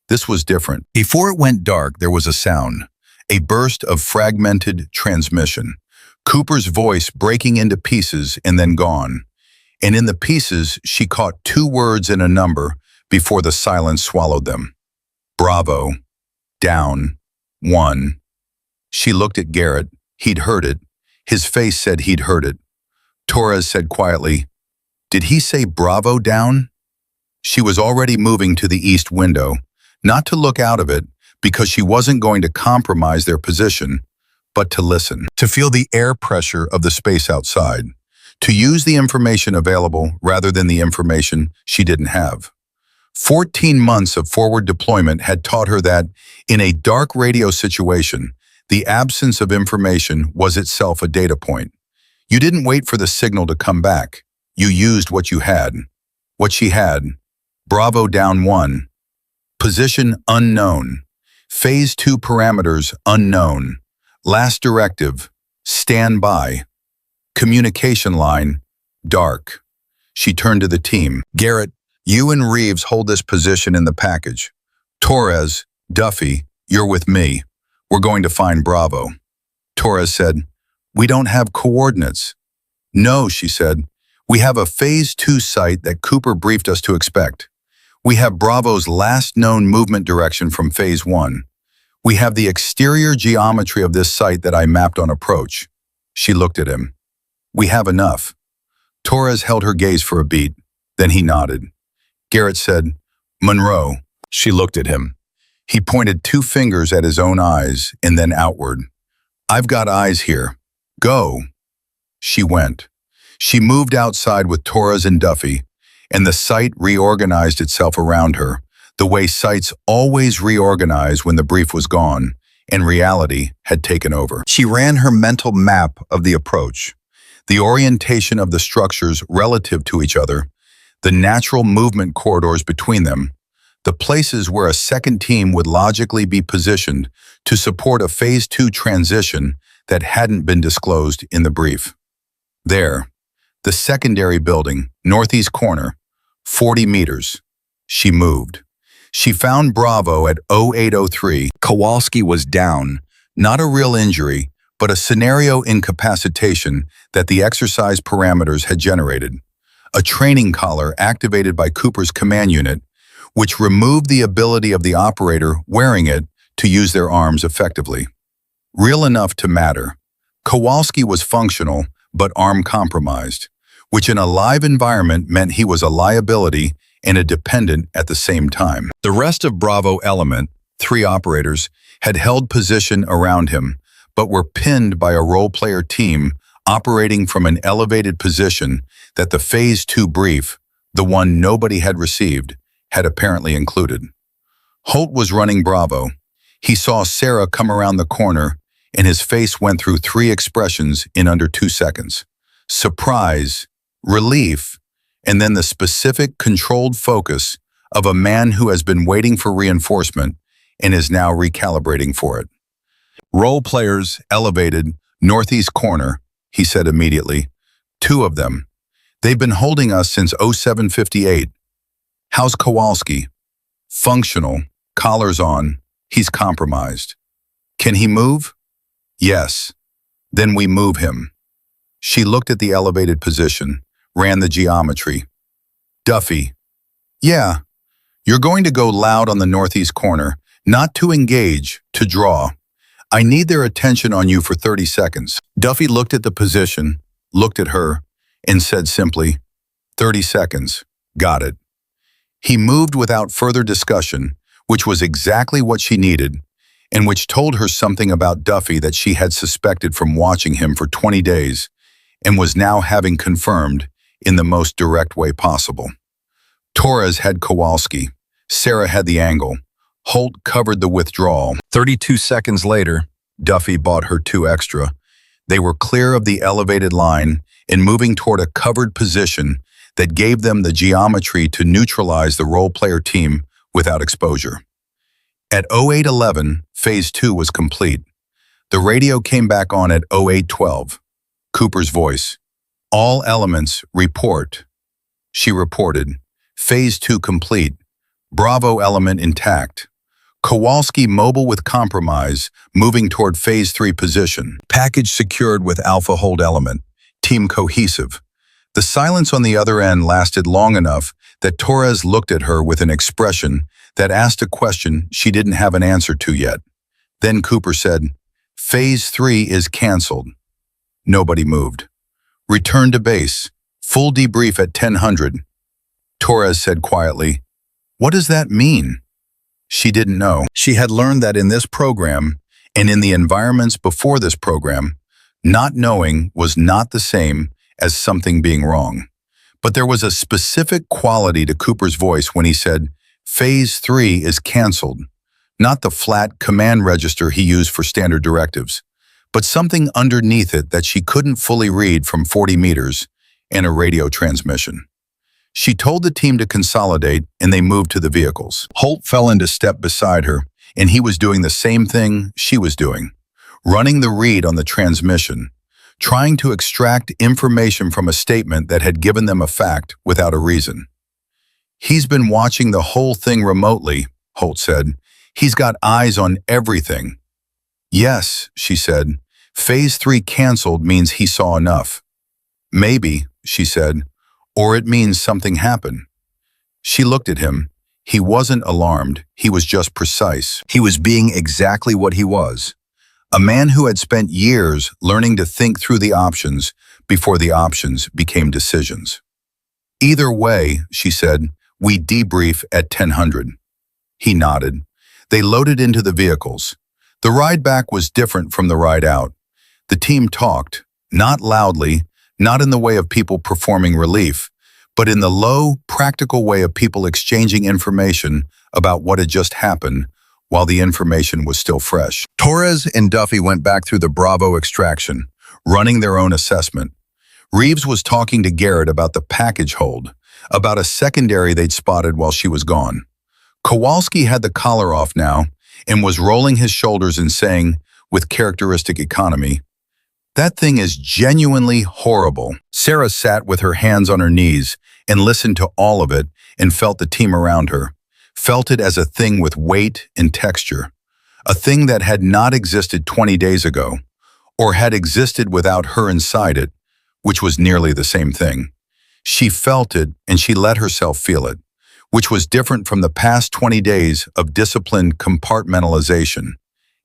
This was different. Before it went dark, there was a sound, a burst of fragmented transmission. Cooper's voice breaking into pieces and then gone. And in the pieces, she caught 2 words and a number before the silence swallowed them. Bravo. Down. 1. She looked at Garrett. He'd heard it. His face said he'd heard it. Torres said quietly, "Did he say Bravo down?" She was already moving to the east window, not to look out of it because she wasn't going to compromise their position, but to listen, to feel the air pressure of the space outside, to use the information available rather than the information she didn't have. 14 months of forward deployment had taught her that, in a dark radio situation, the absence of information was itself a data point. You didn't wait for the signal to come back. You used what you had. What she had. Bravo down 1. Position unknown. Phase 2 parameters unknown. Last directive, stand by. Communication line, dark. She turned to the team. Garrett, you and Reeves hold this position in the package. Torres, Duffy, you're with me. We're going to find Bravo. Torres said, we don't have coordinates. No, she said. We have a Phase 2 site that Cooper briefed us to expect. We have Bravo's last known movement direction from Phase 1. We have the exterior geometry of this site that I mapped on approach. She looked at him. We have enough. Torres held her gaze for a beat. Then he nodded. Garrett said, Monroe. She looked at him. He pointed 2 fingers at his own eyes and then outward. I've got eyes here. Go. She went. She moved outside with Torres and Duffy, and the site reorganized itself around her, the way sites always reorganize when the brief was gone and reality had taken over. She ran her mental map of the approach, the orientation of the structures relative to each other, the natural movement corridors between them, the places where a second team would logically be positioned to support a Phase 2 transition that hadn't been disclosed in the brief. There, the secondary building, northeast corner, 40 meters. She moved. She found Bravo at 0803. Kowalski was down, not a real injury, but a scenario incapacitation that the exercise parameters had generated. A training collar activated by Cooper's command unit, which removed the ability of the operator wearing it to use their arms effectively. Real enough to matter. Kowalski was functional, but arm compromised, which in a live environment meant he was a liability and a dependent at the same time. The rest of Bravo element, 3 operators, had held position around him, but were pinned by a role-player team operating from an elevated position that the Phase 2 brief, the one nobody had received, had apparently included. Holt was running Bravo. He saw Sarah come around the corner, and his face went through 3 expressions in under 2 seconds. Surprise, relief, and then the specific, controlled focus of a man who has been waiting for reinforcement and is now recalibrating for it. Role players elevated, northeast corner, he said immediately. 2 of them. They've been holding us since 0758. How's Kowalski? Functional, Collar's on. He's compromised. Can he move? Yes. Then we move him. She looked at the elevated position, ran the geometry. Duffy. Yeah. You're going to go loud on the northeast corner, not to engage, to draw. I need their attention on you for 30 seconds. Duffy looked at the position, looked at her, and said simply, 30 seconds. Got it. He moved without further discussion, which was exactly what she needed, and which told her something about Duffy that she had suspected from watching him for 20 days, and was now having confirmed in the most direct way possible. Torres had Kowalski. Sarah had the angle. Holt covered the withdrawal. 32 seconds later, Duffy bought her 2 extra. They were clear of the elevated line and moving toward a covered position that gave them the geometry to neutralize the role-player team without exposure. At 08:11, Phase 2 was complete. The radio came back on at 08:12. Cooper's voice. All elements, report. She reported. Phase 2 complete. Bravo element intact. Kowalski mobile with compromise, moving toward Phase 3 position. Package secured with Alpha hold element. Team cohesive. The silence on the other end lasted long enough that Torres looked at her with an expression that asked a question she didn't have an answer to yet. Then Cooper said, Phase 3 is canceled. Nobody moved. Return to base. Full debrief at 1000. Torres said quietly, What does that mean? She didn't know. She had learned that in this program, and in the environments before this program, not knowing was not the same as something being wrong. But there was a specific quality to Cooper's voice when he said, Phase 3 is canceled. Not the flat command register he used for standard directives, but something underneath it that she couldn't fully read from 40 meters and a radio transmission. She told the team to consolidate, and they moved to the vehicles. Holt fell into step beside her, and he was doing the same thing she was doing, running the read on the transmission, trying to extract information from a statement that had given them a fact without a reason. He's been watching the whole thing remotely, Holt said. He's got eyes on everything. Yes, she said. Phase 3 canceled means he saw enough. Maybe, she said, or it means something happened. She looked at him. He wasn't alarmed. He was just precise. He was being exactly what he was. A man who had spent years learning to think through the options before the options became decisions. Either way, she said, we debrief at 1000. He nodded. They loaded into the vehicles. The ride back was different from the ride out. The team talked, not loudly, not in the way of people performing relief, but in the low, practical way of people exchanging information about what had just happened while the information was still fresh. Torres and Duffy went back through the Bravo extraction, running their own assessment. Reeves was talking to Garrett about the package hold, about a secondary they'd spotted while she was gone. Kowalski had the collar off now and was rolling his shoulders and saying, with characteristic economy, That thing is genuinely horrible. Sarah sat with her hands on her knees and listened to all of it and felt the team around her, felt it as a thing with weight and texture, a thing that had not existed 20 days ago, or had existed without her inside it, which was nearly the same thing. She felt it and she let herself feel it, which was different from the past 20 days of disciplined compartmentalization,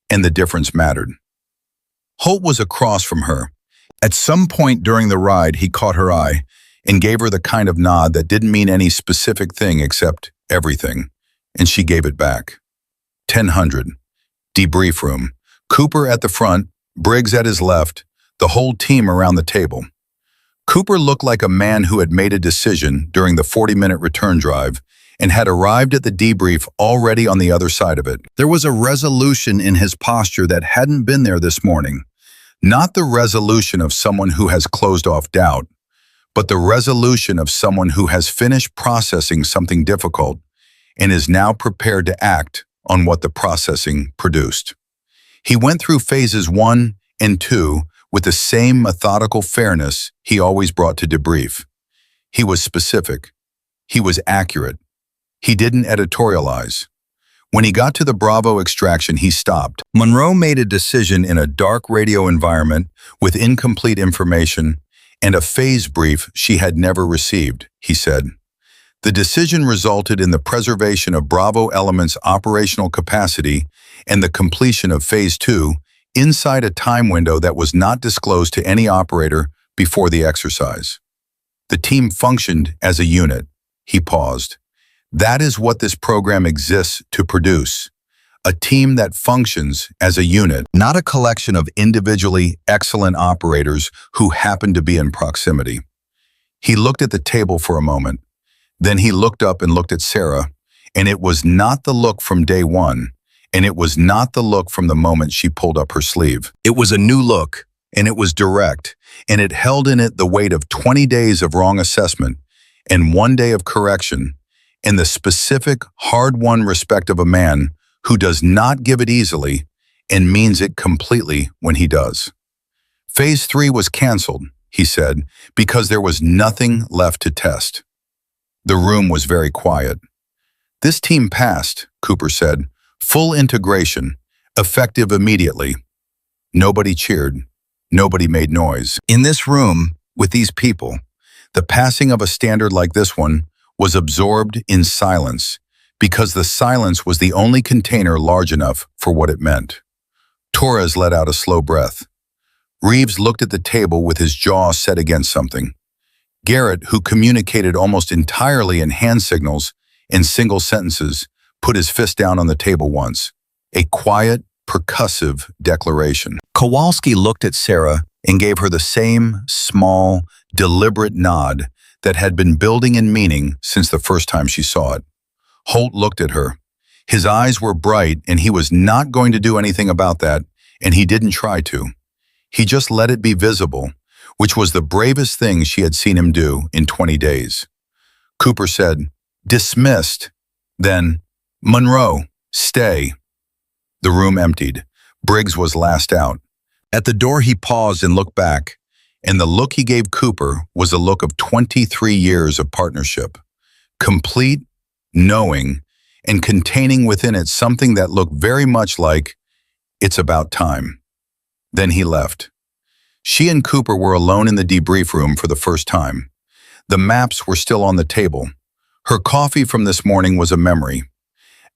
and the difference mattered. Holt was across from her. At some point during the ride, he caught her eye and gave her the kind of nod that didn't mean any specific thing except everything, and she gave it back. 1000. Debrief room. Cooper at the front, Briggs at his left, the whole team around the table. Cooper looked like a man who had made a decision during the 40-minute return drive and had arrived at the debrief already on the other side of it. There was a resolution in his posture that hadn't been there this morning. Not the resolution of someone who has closed off doubt, but the resolution of someone who has finished processing something difficult and is now prepared to act on what the processing produced. He went through phases 1 and 2 with the same methodical fairness he always brought to debrief. He was specific. He was accurate. He didn't editorialize. When he got to the Bravo extraction, he stopped. Monroe made a decision in a dark radio environment with incomplete information and a phase brief she had never received, he said. The decision resulted in the preservation of Bravo Element's operational capacity and the completion of Phase 2 inside a time window that was not disclosed to any operator before the exercise. The team functioned as a unit. He paused. That is what this program exists to produce. A team that functions as a unit, not a collection of individually excellent operators who happen to be in proximity. He looked at the table for a moment. Then he looked up and looked at Sarah, and it was not the look from day one, and it was not the look from the moment she pulled up her sleeve. It was a new look, and it was direct, and it held in it the weight of 20 days of wrong assessment and 1 day of correction, and the specific, hard-won respect of a man who does not give it easily and means it completely when he does. Phase 3 was canceled, he said, because there was nothing left to test. The room was very quiet. This team passed, Cooper said, full integration, effective immediately. Nobody cheered. Nobody made noise. In this room, with these people, the passing of a standard like this one was absorbed in silence because the silence was the only container large enough for what it meant. Torres let out a slow breath. Reeves looked at the table with his jaw set against something. Garrett, who communicated almost entirely in hand signals and single sentences, put his fist down on the table once. A quiet, percussive declaration. Kowalski looked at Sarah and gave her the same small, deliberate nod that had been building in meaning since the first time she saw it. Holt looked at her. His eyes were bright, and he was not going to do anything about that, and he didn't try to. He just let it be visible, which was the bravest thing she had seen him do in 20 days. Cooper said, "Dismissed." Then, "Monroe, stay." The room emptied. Briggs was last out. At the door he paused and looked back, and the look he gave Cooper was a look of 23 years of partnership. Complete, knowing, and containing within it something that looked very much like, "It's about time." Then he left. She and Cooper were alone in the debrief room for the first time. The maps were still on the table. Her coffee from this morning was a memory.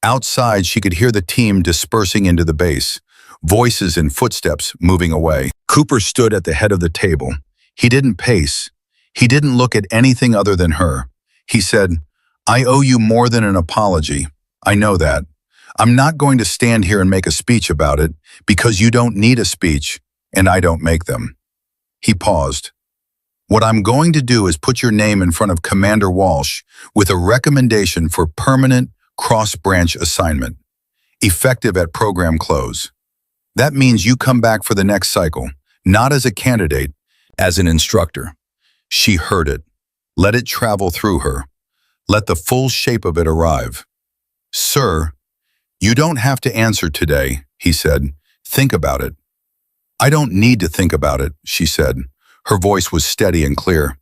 Outside, she could hear the team dispersing into the base, voices and footsteps moving away. Cooper stood at the head of the table. He didn't pace. He didn't look at anything other than her. He said, "I owe you more than an apology. I know that. I'm not going to stand here and make a speech about it because you don't need a speech, and I don't make them." He paused. "What I'm going to do is put your name in front of Commander Walsh with a recommendation for permanent cross-branch assignment, effective at program close. That means you come back for the next cycle, not as a candidate, as an instructor." She heard it. Let it travel through her. Let the full shape of it arrive. "Sir, you don't have to answer today," he said. "Think about it." "I don't need to think about it," she said. Her voice was steady and clear.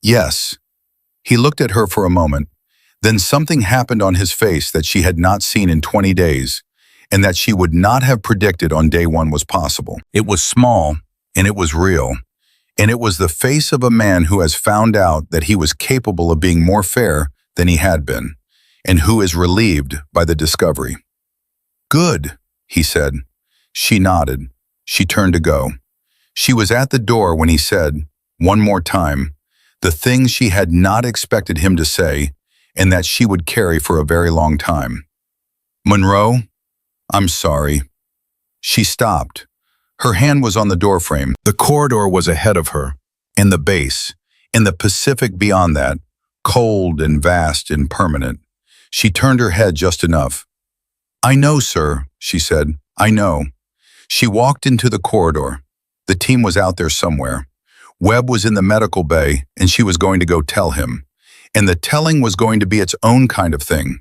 "Yes." He looked at her for a moment. Then something happened on his face that she had not seen in 20 days, and that she would not have predicted on day one was possible. It was small, and it was real, and it was the face of a man who has found out that he was capable of being more fair than he had been, and who is relieved by the discovery. "Good," he said. She nodded. She turned to go. She was at the door when he said, one more time, the thing she had not expected him to say, and that she would carry for a very long time. "Monroe, I'm sorry." She stopped. Her hand was on the doorframe. The corridor was ahead of her, and the base, and the Pacific beyond that, cold and vast and permanent. She turned her head just enough. "I know, sir," she said. "I know." She walked into the corridor. The team was out there somewhere. Webb was in the medical bay, and she was going to go tell him. And the telling was going to be its own kind of thing.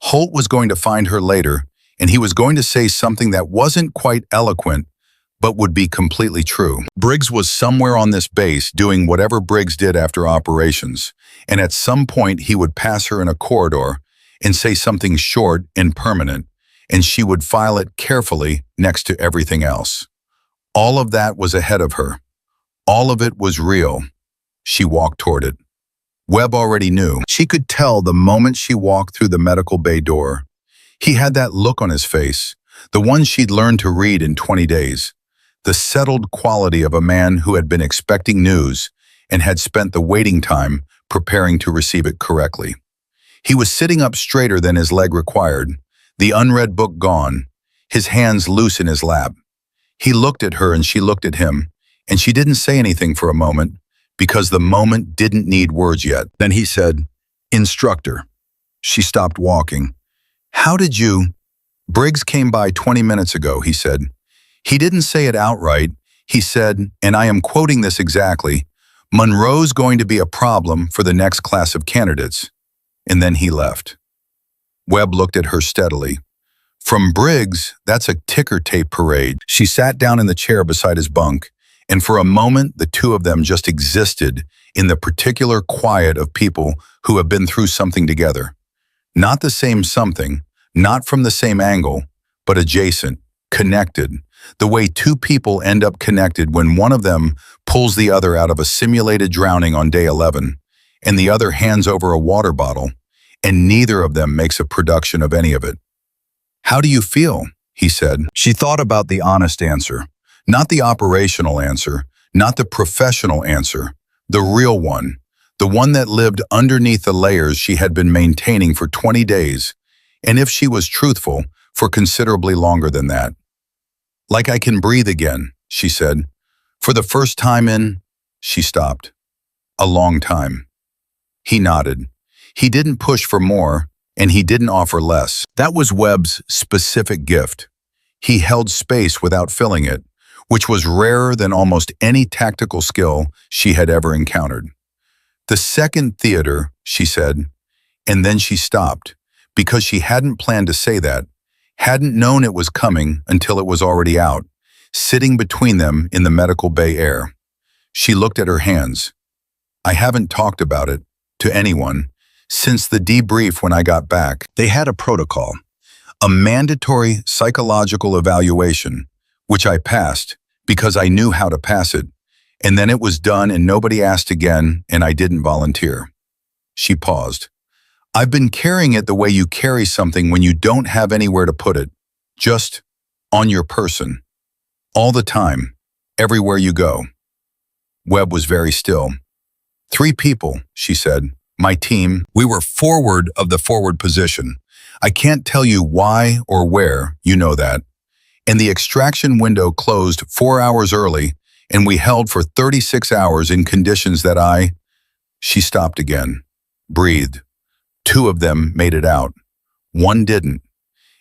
Holt was going to find her later, and he was going to say something that wasn't quite eloquent, but would be completely true. Briggs was somewhere on this base doing whatever Briggs did after operations, and at some point he would pass her in a corridor and say something short and permanent, and she would file it carefully next to everything else. All of that was ahead of her. All of it was real. She walked toward it. Webb already knew. She could tell the moment she walked through the medical bay door. He had that look on his face, the one she'd learned to read in 20 days, the settled quality of a man who had been expecting news and had spent the waiting time preparing to receive it correctly. He was sitting up straighter than his leg required, the unread book gone, his hands loose in his lap. He looked at her and she looked at him, and she didn't say anything for a moment, because the moment didn't need words yet. Then he said, "Instructor." She stopped walking. "How did you—" "Briggs came by 20 minutes ago," he said. He didn't say it outright. He said, and I am quoting this exactly, "Monroe's going to be a problem for the next class of candidates." And then he left. Webb looked at her steadily. From Briggs, that's a ticker tape parade. She sat down in the chair beside his bunk, and for a moment the two of them just existed in the particular quiet of people who have been through something together. Not the same something, not from the same angle, but adjacent, connected, the way two people end up connected when one of them pulls the other out of a simulated drowning on day 11, and the other hands over a water bottle, and neither of them makes a production of any of it. "How do you feel?" he said. She thought about the honest answer, not the operational answer, not the professional answer, the real one, the one that lived underneath the layers she had been maintaining for 20 days, and if she was truthful, for considerably longer than that. "Like I can breathe again," she said. "For the first time in—" She stopped. "A long time." He nodded. He didn't push for more, and he didn't offer less. That was Webb's specific gift. He held space without filling it, which was rarer than almost any tactical skill she had ever encountered. "The second theater," she said, and then she stopped, because she hadn't planned to say that, hadn't known it was coming until it was already out, sitting between them in the medical bay air. She looked at her hands. "I haven't talked about it to anyone since the debrief when I got back. They had a protocol, a mandatory psychological evaluation, which I passed because I knew how to pass it, and then it was done and nobody asked again, and I didn't volunteer." She paused. "I've been carrying it the way you carry something when you don't have anywhere to put it, just on your person, all the time, everywhere you go." Webb was very still. "3 people," she said. "My team, we were forward of the forward position. I can't tell you why or where, you know that. And the extraction window closed 4 hours early, and we held for 36 hours in conditions that I—" She stopped again, breathed. 2 of them made it out. 1 didn't.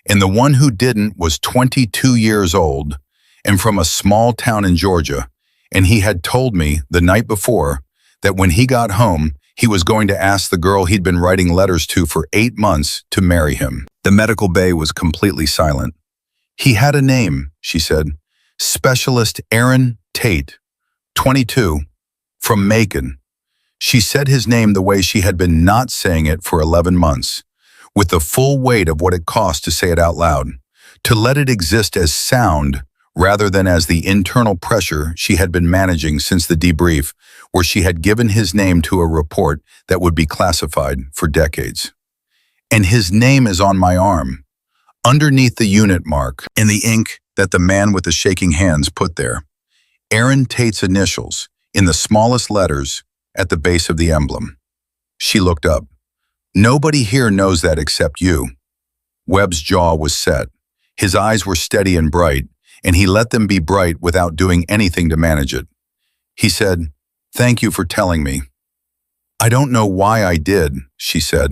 And the one who didn't was 22 years old and from a small town in Georgia, and he had told me the night before that when he got home, he was going to ask the girl he'd been writing letters to for 8 months to marry him. The medical bay was completely silent. "He had a name," she said. "Specialist Aaron Tate, 22, from Macon." She said his name the way she had been not saying it for 11 months, with the full weight of what it cost to say it out loud, to let it exist as sound rather than as the internal pressure she had been managing since the debrief, where she had given his name to a report that would be classified for decades. "And his name is on my arm, underneath the unit mark, in the ink that the man with the shaking hands put there. Aaron Tate's initials, in the smallest letters, at the base of the emblem." She looked up. "Nobody here knows that except you." Webb's jaw was set. His eyes were steady and bright, and he let them be bright without doing anything to manage it. He said, "Thank you for telling me." "I don't know why I did," she said.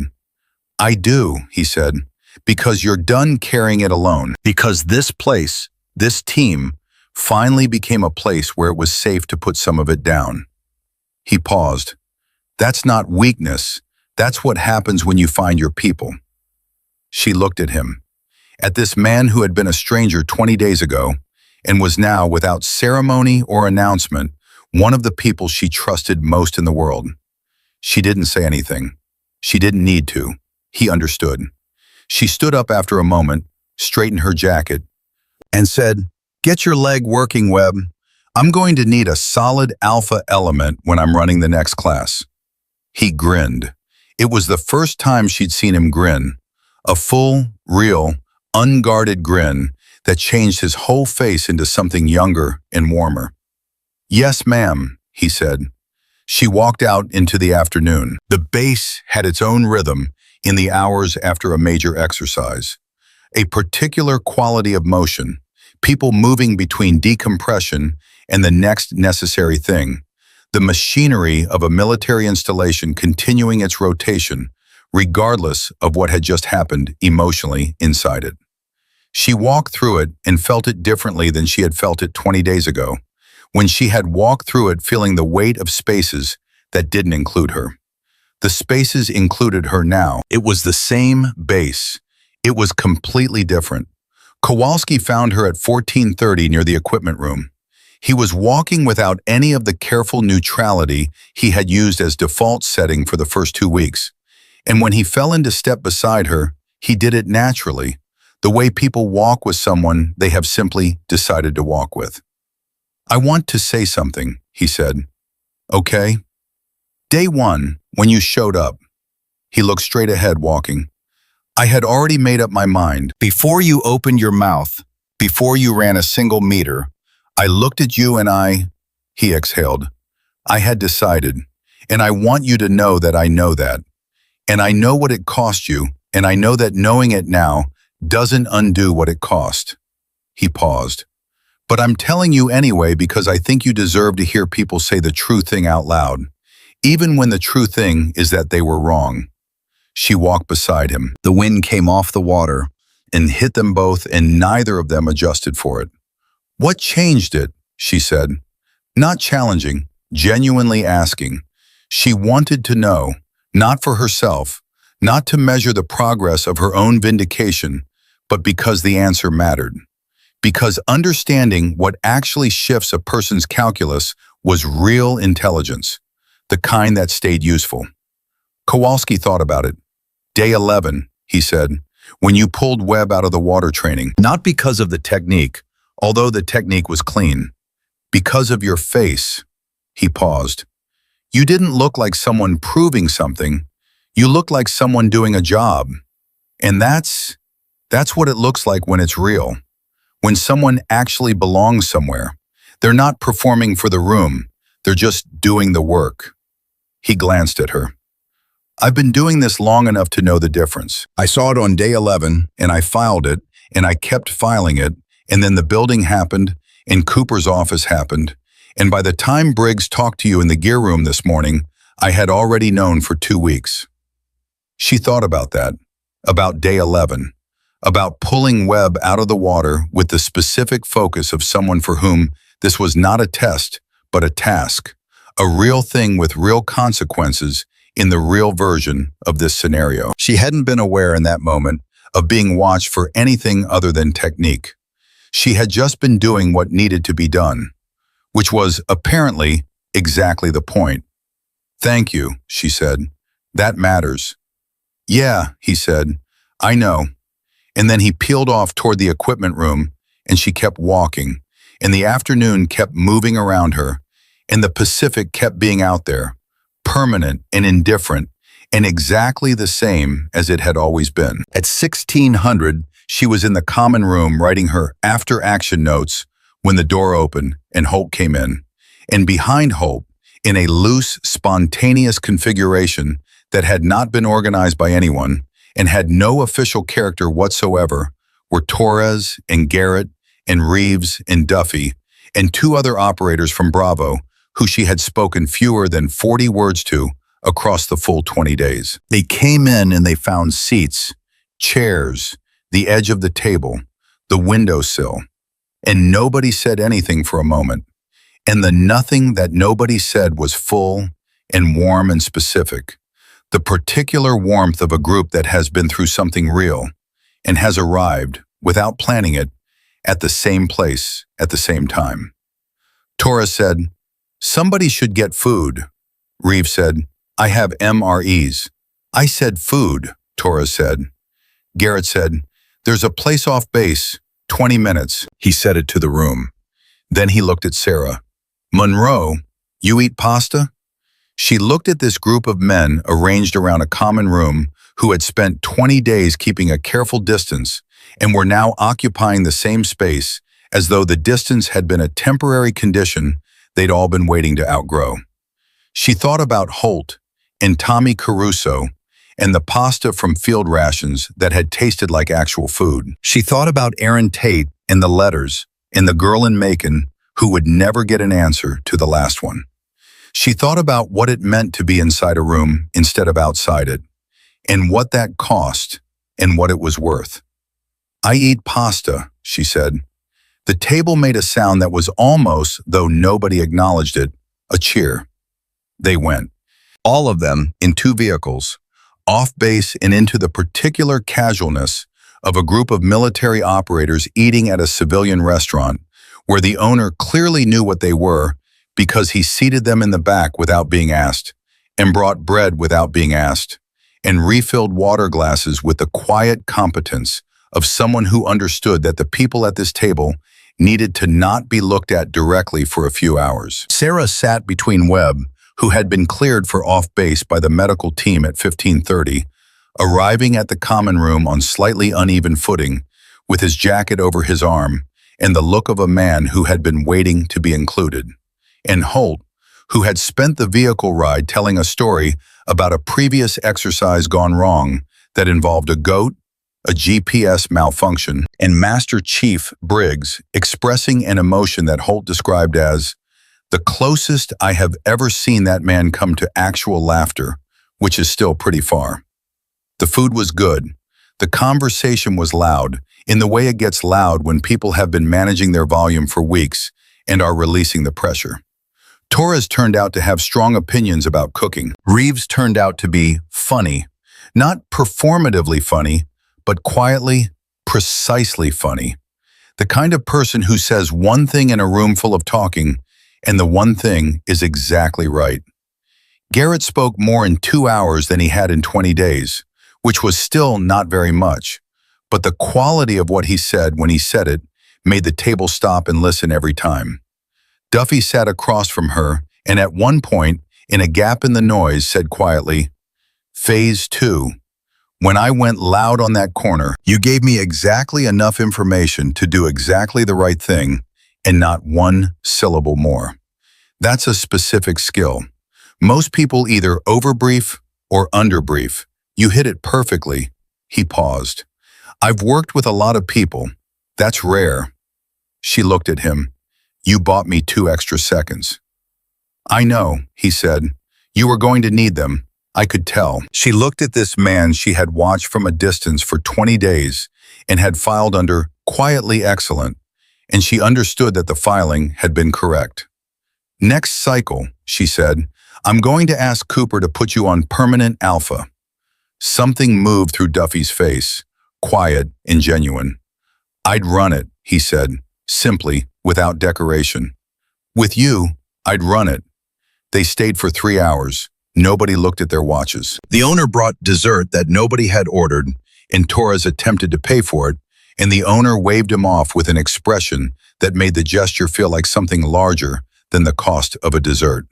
"I do," he said, "because you're done carrying it alone. Because this place, this team, finally became a place where it was safe to put some of it down." He paused. "That's not weakness. That's what happens when you find your people." She looked at him, at this man who had been a stranger 20 days ago and was now, without ceremony or announcement, one of the people she trusted most in the world. She didn't say anything. She didn't need to. He understood. She stood up after a moment, straightened her jacket, and said, "Get your leg working, Webb. I'm going to need a solid alpha element when I'm running the next class." He grinned. It was the first time she'd seen him grin. A full, real, unguarded grin that changed his whole face into something younger and warmer. "Yes, ma'am," he said. She walked out into the afternoon. The base had its own rhythm in the hours after a major exercise. A particular quality of motion, people moving between decompression and the next necessary thing. The machinery of a military installation continuing its rotation, regardless of what had just happened emotionally inside it. She walked through it and felt it differently than she had felt it 20 days ago, when she had walked through it feeling the weight of spaces that didn't include her. The spaces included her now. It was the same base. It was completely different. Kowalski found her at 14:30 near the equipment room. He was walking without any of the careful neutrality he had used as default setting for the first 2 weeks. And when he fell into step beside her, he did it naturally, the way people walk with someone they have simply decided to walk with. "I want to say something," he said. "Okay?" "Day 1, when you showed up." He looked straight ahead, walking. "I had already made up my mind. Before you opened your mouth, before you ran a single meter, I looked at you and he exhaled. "I had decided, and I want you to know that I know that. And I know what it cost you, and I know that knowing it now doesn't undo what it cost." He paused. "But I'm telling you anyway because I think you deserve to hear people say the true thing out loud, even when the true thing is that they were wrong." She walked beside him. The wind came off the water and hit them both, and neither of them adjusted for it. "What changed it?" she said. Not challenging, genuinely asking. She wanted to know, not for herself, not to measure the progress of her own vindication, but because the answer mattered. Because understanding what actually shifts a person's calculus was real intelligence, the kind that stayed useful. Kowalski thought about it. "Day 11, he said, when you pulled Webb out of the water training, not because of the technique, although the technique was clean, because of your face." He paused. "You didn't look like someone proving something. You looked like someone doing a job. And that's what it looks like when it's real. When someone actually belongs somewhere. They're not performing for the room. They're just doing the work." He glanced at her. "I've been doing this long enough to know the difference. I saw it on day 11, and I filed it, and I kept filing it, and then the building happened, and Cooper's office happened, and by the time Briggs talked to you in the gear room this morning, I had already known for 2 weeks." She thought about that, about day 11, about pulling Webb out of the water with the specific focus of someone for whom this was not a test, but a task, a real thing with real consequences in the real version of this scenario. She hadn't been aware in that moment of being watched for anything other than technique. She had just been doing what needed to be done, which was apparently exactly the point. "Thank you," she said. "That matters." "Yeah," he said. "I know." And then he peeled off toward the equipment room, and she kept walking, and the afternoon kept moving around her, and the Pacific kept being out there, permanent and indifferent, and exactly the same as it had always been. At 1600, she was in the common room writing her after-action notes when the door opened and Hope came in. And behind Hope, in a loose, spontaneous configuration that had not been organized by anyone and had no official character whatsoever, were Torres and Garrett and Reeves and Duffy and 2 other operators from Bravo who she had spoken fewer than 40 words to across the full 20 days. They came in and they found seats, chairs, the edge of the table, the windowsill, and nobody said anything for a moment. And the nothing that nobody said was full and warm and specific, the particular warmth of a group that has been through something real and has arrived, without planning it, at the same place at the same time. Torres said, "Somebody should get food." Reeves said, "I have MREs." "I said food," Torres said. Garrett said, There's a place off base, 20 minutes, he said it to the room. Then he looked at Sarah. Monroe, you eat pasta? She looked at this group of men arranged around a common room who had spent 20 days keeping a careful distance and were now occupying the same space as though the distance had been a temporary condition they'd all been waiting to outgrow. She thought about Holt and Tommy Caruso and the pasta from field rations that had tasted like actual food. She thought about Aaron Tate and the letters and the girl in Macon who would never get an answer to the last one. She thought about what it meant to be inside a room instead of outside it, and what that cost and what it was worth. I eat pasta, she said. The table made a sound that was almost, though nobody acknowledged it, a cheer. They went. All of them in two vehicles, off base and into the particular casualness of a group of military operators eating at a civilian restaurant where the owner clearly knew what they were because he seated them in the back without being asked, and brought bread without being asked, and refilled water glasses with the quiet competence of someone who understood that the people at this table needed to not be looked at directly for a few hours. Sarah sat between Webb, who had been cleared for off-base by the medical team at 15:30, arriving at the common room on slightly uneven footing, with his jacket over his arm, and the look of a man who had been waiting to be included, and Holt, who had spent the vehicle ride telling a story about a previous exercise gone wrong that involved a goat, a GPS malfunction, and Master Chief Briggs expressing an emotion that Holt described as the closest I have ever seen that man come to actual laughter, which is still pretty far. The food was good. The conversation was loud, in the way it gets loud when people have been managing their volume for weeks and are releasing the pressure. Torres turned out to have strong opinions about cooking. Reeves turned out to be funny. Not performatively funny, but quietly, precisely funny. The kind of person who says one thing in a room full of talking, and the one thing is exactly right. Garrett spoke more in 2 hours than he had in 20 days, which was still not very much, but the quality of what he said when he said it made the table stop and listen every time. Duffy sat across from her and at one point, in a gap in the noise, said quietly, "Phase 2. When I went loud on that corner, you gave me exactly enough information to do exactly the right thing and not one syllable more. That's a specific skill. Most people either overbrief or underbrief. You hit it perfectly." He paused. "I've worked with a lot of people. That's rare." She looked at him. "You bought me 2 extra seconds." "I know," he said. "You were going to need them. I could tell." She looked at this man she had watched from a distance for 20 days and had filed under quietly excellent, and she understood that the filing had been correct. "Next cycle," she said, "I'm going to ask Cooper to put you on permanent alpha." Something moved through Duffy's face, quiet and genuine. "I'd run it," he said, simply, without decoration. "With you, I'd run it." They stayed for 3 hours. Nobody looked at their watches. The owner brought dessert that nobody had ordered, and Torres attempted to pay for it, and the owner waved him off with an expression that made the gesture feel like something larger than the cost of a dessert.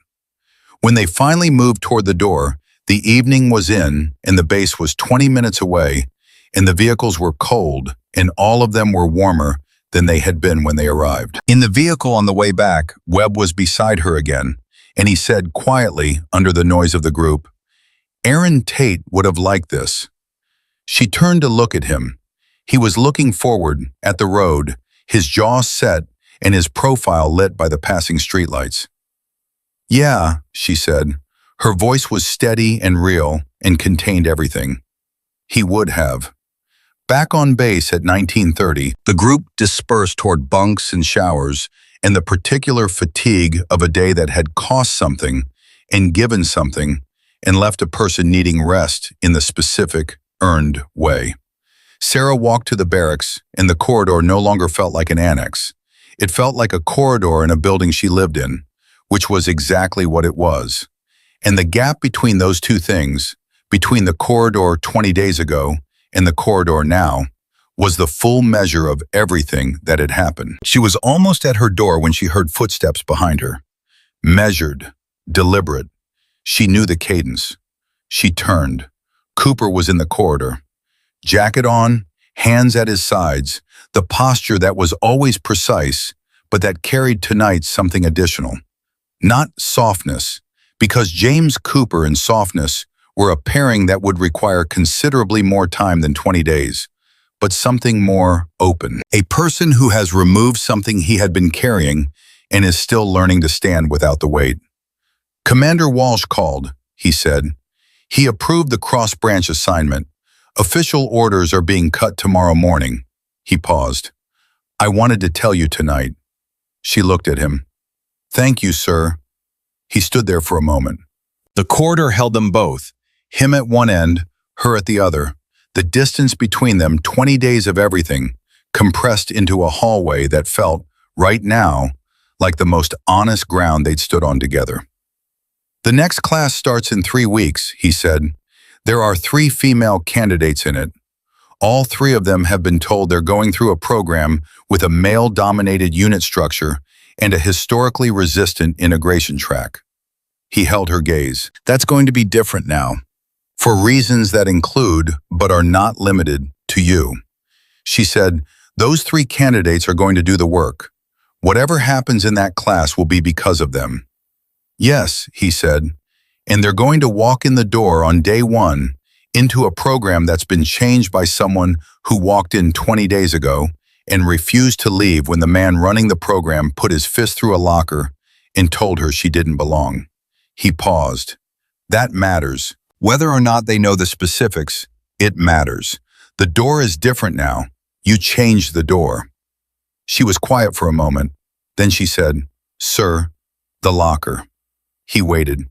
When they finally moved toward the door, the evening was in, and the base was 20 minutes away, and the vehicles were cold, and all of them were warmer than they had been when they arrived. In the vehicle on the way back, Webb was beside her again, and he said quietly, under the noise of the group, "Aaron Tate would have liked this." She turned to look at him. He was looking forward, at the road, his jaw set and his profile lit by the passing streetlights. "Yeah," she said. Her voice was steady and real and contained everything. He would have. Back on base at 19:30, the group dispersed toward bunks and showers and the particular fatigue of a day that had cost something and given something and left a person needing rest in the specific, earned way. Sarah walked to the barracks, and the corridor no longer felt like an annex. It felt like a corridor in a building she lived in, which was exactly what it was. And the gap between those two things, between the corridor 20 days ago and the corridor now, was the full measure of everything that had happened. She was almost at her door when she heard footsteps behind her. Measured, deliberate. She knew the cadence. She turned. Cooper was in the corridor. Jacket on, hands at his sides, the posture that was always precise, but that carried tonight something additional. Not softness, because James Cooper and softness were a pairing that would require considerably more time than 20 days, but something more open. A person who has removed something he had been carrying and is still learning to stand without the weight. Commander Walsh called, he said. He approved the cross-branch assignment. Official orders are being cut tomorrow morning. He paused. I wanted to tell you tonight. She looked at him. Thank you, sir. He stood there for a moment. The corridor held them both, him at one end, her at the other. The distance between them, 20 days of everything, compressed into a hallway that felt, right now, like the most honest ground they'd stood on together. The next class starts in 3 weeks, he said. There are 3 female candidates in it. All 3 of them have been told they're going through a program with a male-dominated unit structure and a historically resistant integration track. He held her gaze. That's going to be different now, for reasons that include, but are not limited, to you. She said, those 3 candidates are going to do the work. Whatever happens in that class will be because of them. Yes, he said, and they're going to walk in the door on day 1 into a program that's been changed by someone who walked in 20 days ago and refused to leave when the man running the program put his fist through a locker and told her she didn't belong. He paused. That matters. Whether or not they know the specifics, it matters. The door is different now. You changed the door. She was quiet for a moment. Then she said, Sir, the locker. He waited.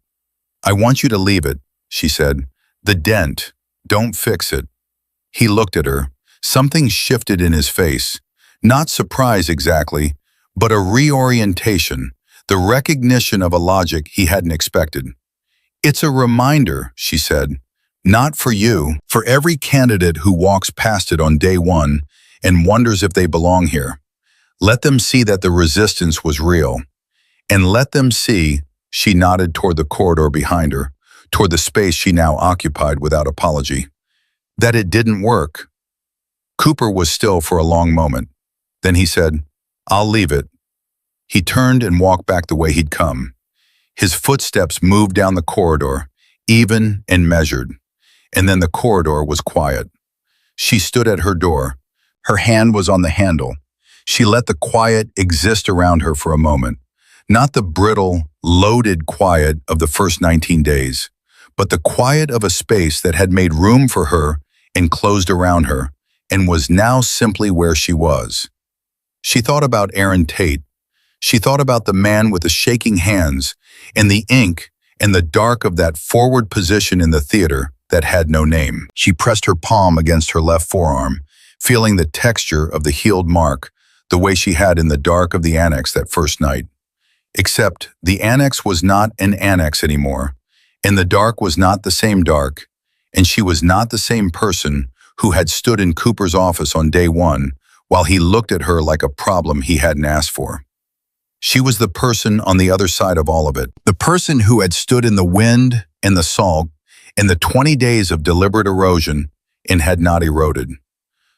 I want you to leave it, she said. The dent. Don't fix it. He looked at her. Something shifted in his face. Not surprise exactly, but a reorientation, the recognition of a logic he hadn't expected. It's a reminder, she said. Not for you, for every candidate who walks past it on day 1 and wonders if they belong here. Let them see that the resistance was real. And let them see, she nodded toward the corridor behind her, toward the space she now occupied without apology, that it didn't work. Cooper was still for a long moment. Then he said, I'll leave it. He turned and walked back the way he'd come. His footsteps moved down the corridor, even and measured, and then the corridor was quiet. She stood at her door. Her hand was on the handle. She let the quiet exist around her for a moment, not the brittle, loaded quiet of the first 19 days, but the quiet of a space that had made room for her and closed around her and was now simply where she was. She thought about Aaron Tate. She thought about the man with the shaking hands and the ink and the dark of that forward position in the theater that had no name. She pressed her palm against her left forearm, feeling the texture of the healed mark, the way she had in the dark of the annex that first night. Except the annex was not an annex anymore, and the dark was not the same dark, and she was not the same person who had stood in Cooper's office on day 1 while he looked at her like a problem he hadn't asked for. She was the person on the other side of all of it, the person who had stood in the wind and the salt and the 20 days of deliberate erosion and had not eroded.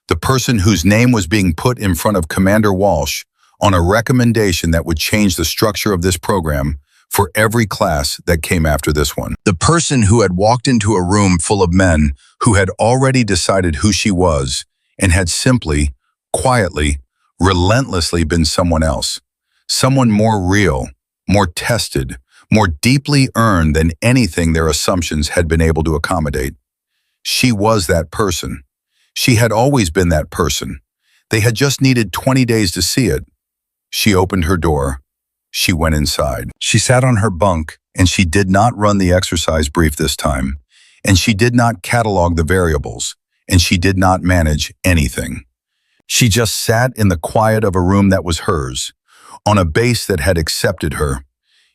The person whose name was being put in front of Commander Walsh on a recommendation that would change the structure of this program for every class that came after this one. The person who had walked into a room full of men who had already decided who she was and had simply, quietly, relentlessly been someone else. Someone more real, more tested, more deeply earned than anything their assumptions had been able to accommodate. She was that person. She had always been that person. They had just needed 20 days to see it. She opened her door. She went inside. She sat on her bunk, and she did not run the exercise brief this time, and she did not catalog the variables, and she did not manage anything. She just sat in the quiet of a room that was hers, on a base that had accepted her,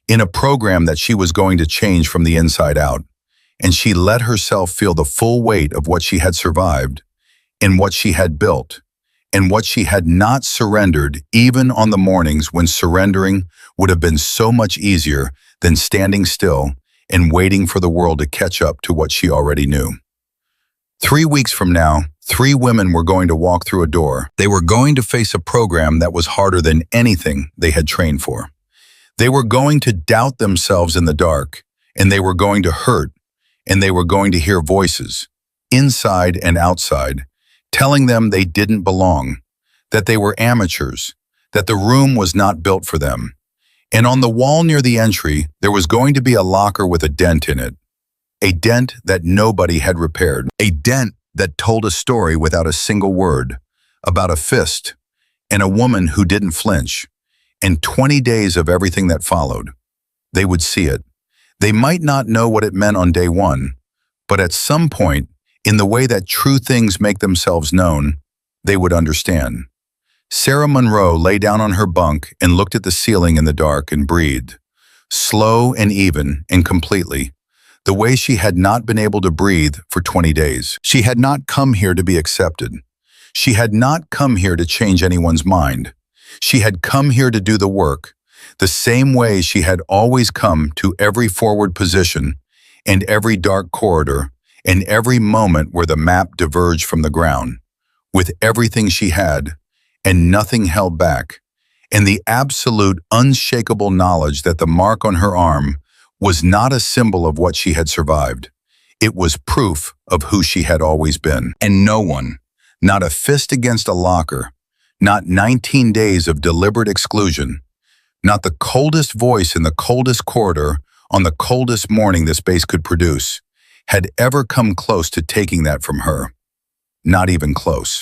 in a program that she was going to change from the inside out, and she let herself feel the full weight of what she had survived, in what she had built, and what she had not surrendered even on the mornings when surrendering would have been so much easier than standing still and waiting for the world to catch up to what she already knew. 3 weeks from now, 3 women were going to walk through a door. They were going to face a program that was harder than anything they had trained for. They were going to doubt themselves in the dark, and they were going to hurt, and they were going to hear voices, inside and outside, telling them they didn't belong, that they were amateurs, that the room was not built for them. And on the wall near the entry, there was going to be a locker with a dent in it. A dent that nobody had repaired. A dent that told a story without a single word, about a fist, and a woman who didn't flinch, and 20 days of everything that followed. They would see it. They might not know what it meant on day one, but at some point, in the way that true things make themselves known, they would understand. Sarah Monroe lay down on her bunk and looked at the ceiling in the dark and breathed, slow and even and completely, the way she had not been able to breathe for 20 days. She had not come here to be accepted. She had not come here to change anyone's mind. She had come here to do the work, the same way she had always come to every forward position and every dark corridor and every moment where the map diverged from the ground, with everything she had and nothing held back, and the absolute unshakable knowledge that the mark on her arm was not a symbol of what she had survived. It was proof of who she had always been. And no one, not a fist against a locker, not 19 days of deliberate exclusion, not the coldest voice in the coldest corridor on the coldest morning the space could produce, had ever come close to taking that from her. Not even close.